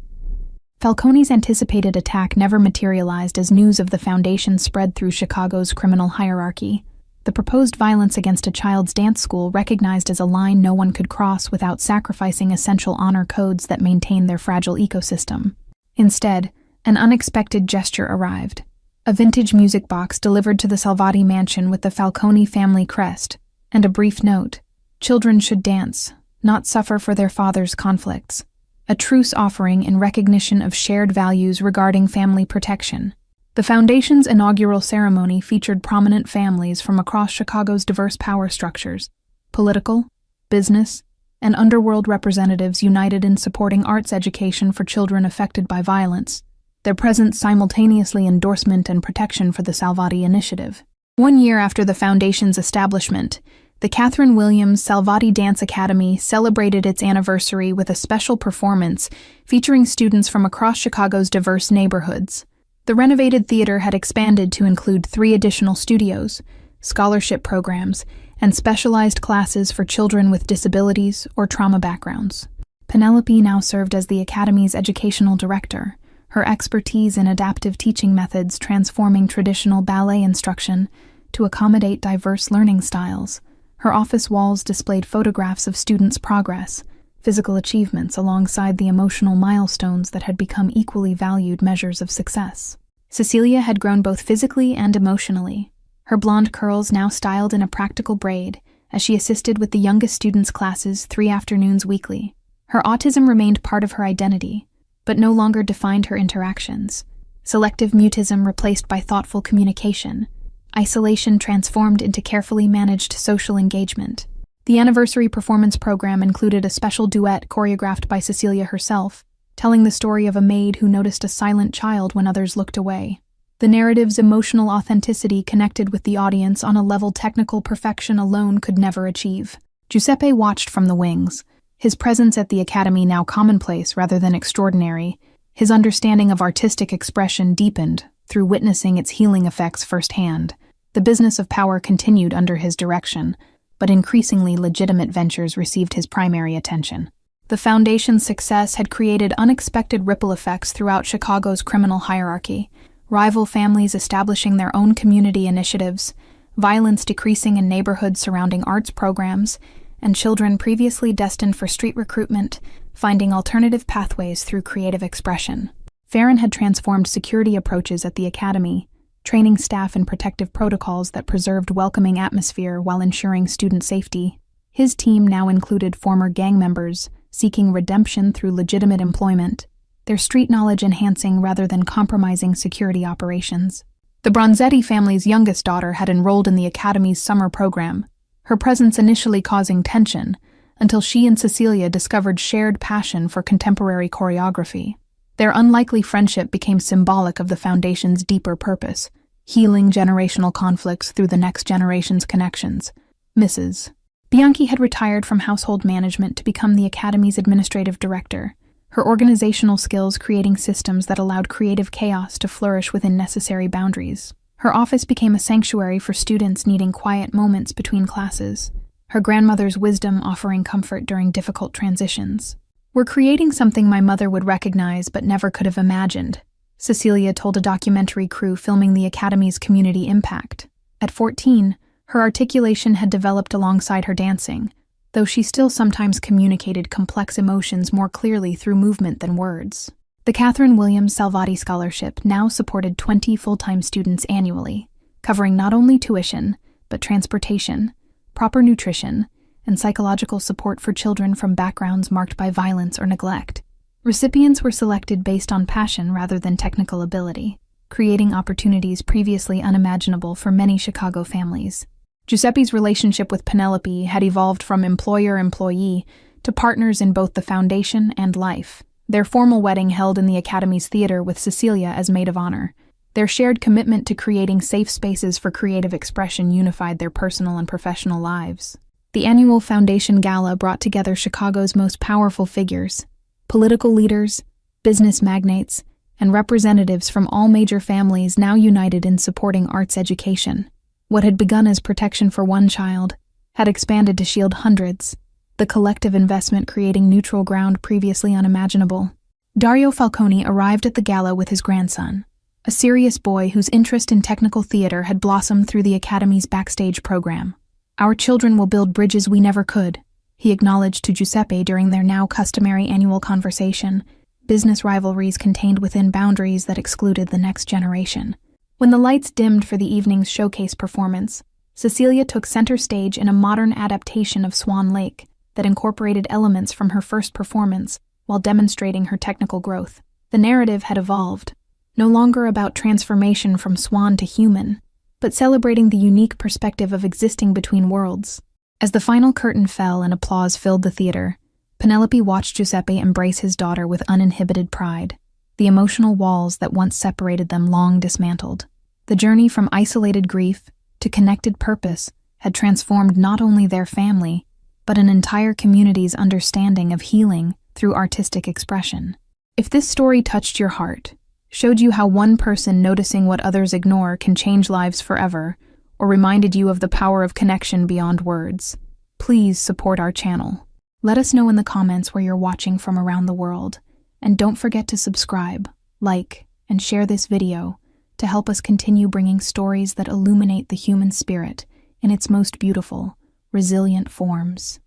Falcone's anticipated attack never materialized as news of the foundation spread through Chicago's criminal hierarchy. The proposed violence against a child's dance school recognized as a line no one could cross without sacrificing essential honor codes that maintain their fragile ecosystem. Instead, an unexpected gesture arrived. A vintage music box delivered to the Salvati mansion with the Falcone family crest, and a brief note: children should dance, not suffer for their father's conflicts. A truce offering in recognition of shared values regarding family protection. The foundation's inaugural ceremony featured prominent families from across Chicago's diverse power structures, political, business, and underworld representatives united in supporting arts education for children affected by violence, their presence simultaneously endorsement and protection for the Salvati initiative. 1 year after the foundation's establishment, the Catherine Williams Salvati Dance Academy celebrated its anniversary with a special performance featuring students from across Chicago's diverse neighborhoods. The renovated theater had expanded to include 3 additional studios, scholarship programs, and specialized classes for children with disabilities or trauma backgrounds. Penelope now served as the Academy's educational director, her expertise in adaptive teaching methods transforming traditional ballet instruction to accommodate diverse learning styles. Her office walls displayed photographs of students' progress, physical achievements alongside the emotional milestones that had become equally valued measures of success. Cecilia had grown both physically and emotionally, her blonde curls now styled in a practical braid as she assisted with the youngest students' classes 3 afternoons weekly. Her autism remained part of her identity, but no longer defined her interactions. Selective mutism replaced by thoughtful communication. Isolation transformed into carefully managed social engagement. The anniversary performance program included a special duet choreographed by Cecilia herself, telling the story of a maid who noticed a silent child when others looked away. The narrative's emotional authenticity connected with the audience on a level technical perfection alone could never achieve. Giuseppe watched from the wings, his presence at the academy now commonplace rather than extraordinary. His understanding of artistic expression deepened through witnessing its healing effects firsthand. The business of power continued under his direction, but increasingly legitimate ventures received his primary attention. The foundation's success had created unexpected ripple effects throughout Chicago's criminal hierarchy, rival families establishing their own community initiatives, violence decreasing in neighborhoods surrounding arts programs, and children previously destined for street recruitment finding alternative pathways through creative expression. Farron had transformed security approaches at the academy, training staff in protective protocols that preserved welcoming atmosphere while ensuring student safety. His team now included former gang members seeking redemption through legitimate employment, their street knowledge enhancing rather than compromising security operations. The Bronzetti family's youngest daughter had enrolled in the academy's summer program, her presence initially causing tension, until she and Cecilia discovered shared passion for contemporary choreography. Their unlikely friendship became symbolic of the foundation's deeper purpose, healing generational conflicts through the next generation's connections. Mrs. Bianchi had retired from household management to become the academy's administrative director, her organizational skills creating systems that allowed creative chaos to flourish within necessary boundaries. Her office became a sanctuary for students needing quiet moments between classes, her grandmother's wisdom offering comfort during difficult transitions. "We're creating something my mother would recognize but never could have imagined," Cecilia told a documentary crew filming the academy's community impact. At 14, her articulation had developed alongside her dancing, though she still sometimes communicated complex emotions more clearly through movement than words. The Catherine Williams Salvati Scholarship now supported 20 full-time students annually, covering not only tuition, but transportation, proper nutrition, and psychological support for children from backgrounds marked by violence or neglect. Recipients were selected based on passion rather than technical ability, creating opportunities previously unimaginable for many Chicago families. Giuseppe's relationship with Penelope had evolved from employer-employee to partners in both the foundation and life. Their formal wedding held in the Academy's theater with Cecilia as maid of honor. Their shared commitment to creating safe spaces for creative expression unified their personal and professional lives. The annual Foundation Gala brought together Chicago's most powerful figures, political leaders, business magnates, and representatives from all major families now united in supporting arts education. What had begun as protection for one child had expanded to shield hundreds, the collective investment creating neutral ground previously unimaginable. Dario Falcone arrived at the gala with his grandson, a serious boy whose interest in technical theater had blossomed through the Academy's backstage program. "Our children will build bridges we never could," he acknowledged to Giuseppe during their now customary annual conversation, business rivalries contained within boundaries that excluded the next generation. When the lights dimmed for the evening's showcase performance, Cecilia took center stage in a modern adaptation of Swan Lake that incorporated elements from her first performance while demonstrating her technical growth. The narrative had evolved, no longer about transformation from swan to human, but celebrating the unique perspective of existing between worlds. As the final curtain fell and applause filled the theater, Penelope watched Giuseppe embrace his daughter with uninhibited pride. The emotional walls that once separated them long dismantled. The journey from isolated grief to connected purpose had transformed not only their family, but an entire community's understanding of healing through artistic expression. If this story touched your heart, showed you how one person noticing what others ignore can change lives forever, or reminded you of the power of connection beyond words, please support our channel. Let us know in the comments where you're watching from around the world, and don't forget to subscribe, like, and share this video to help us continue bringing stories that illuminate the human spirit in its most beautiful, resilient forms.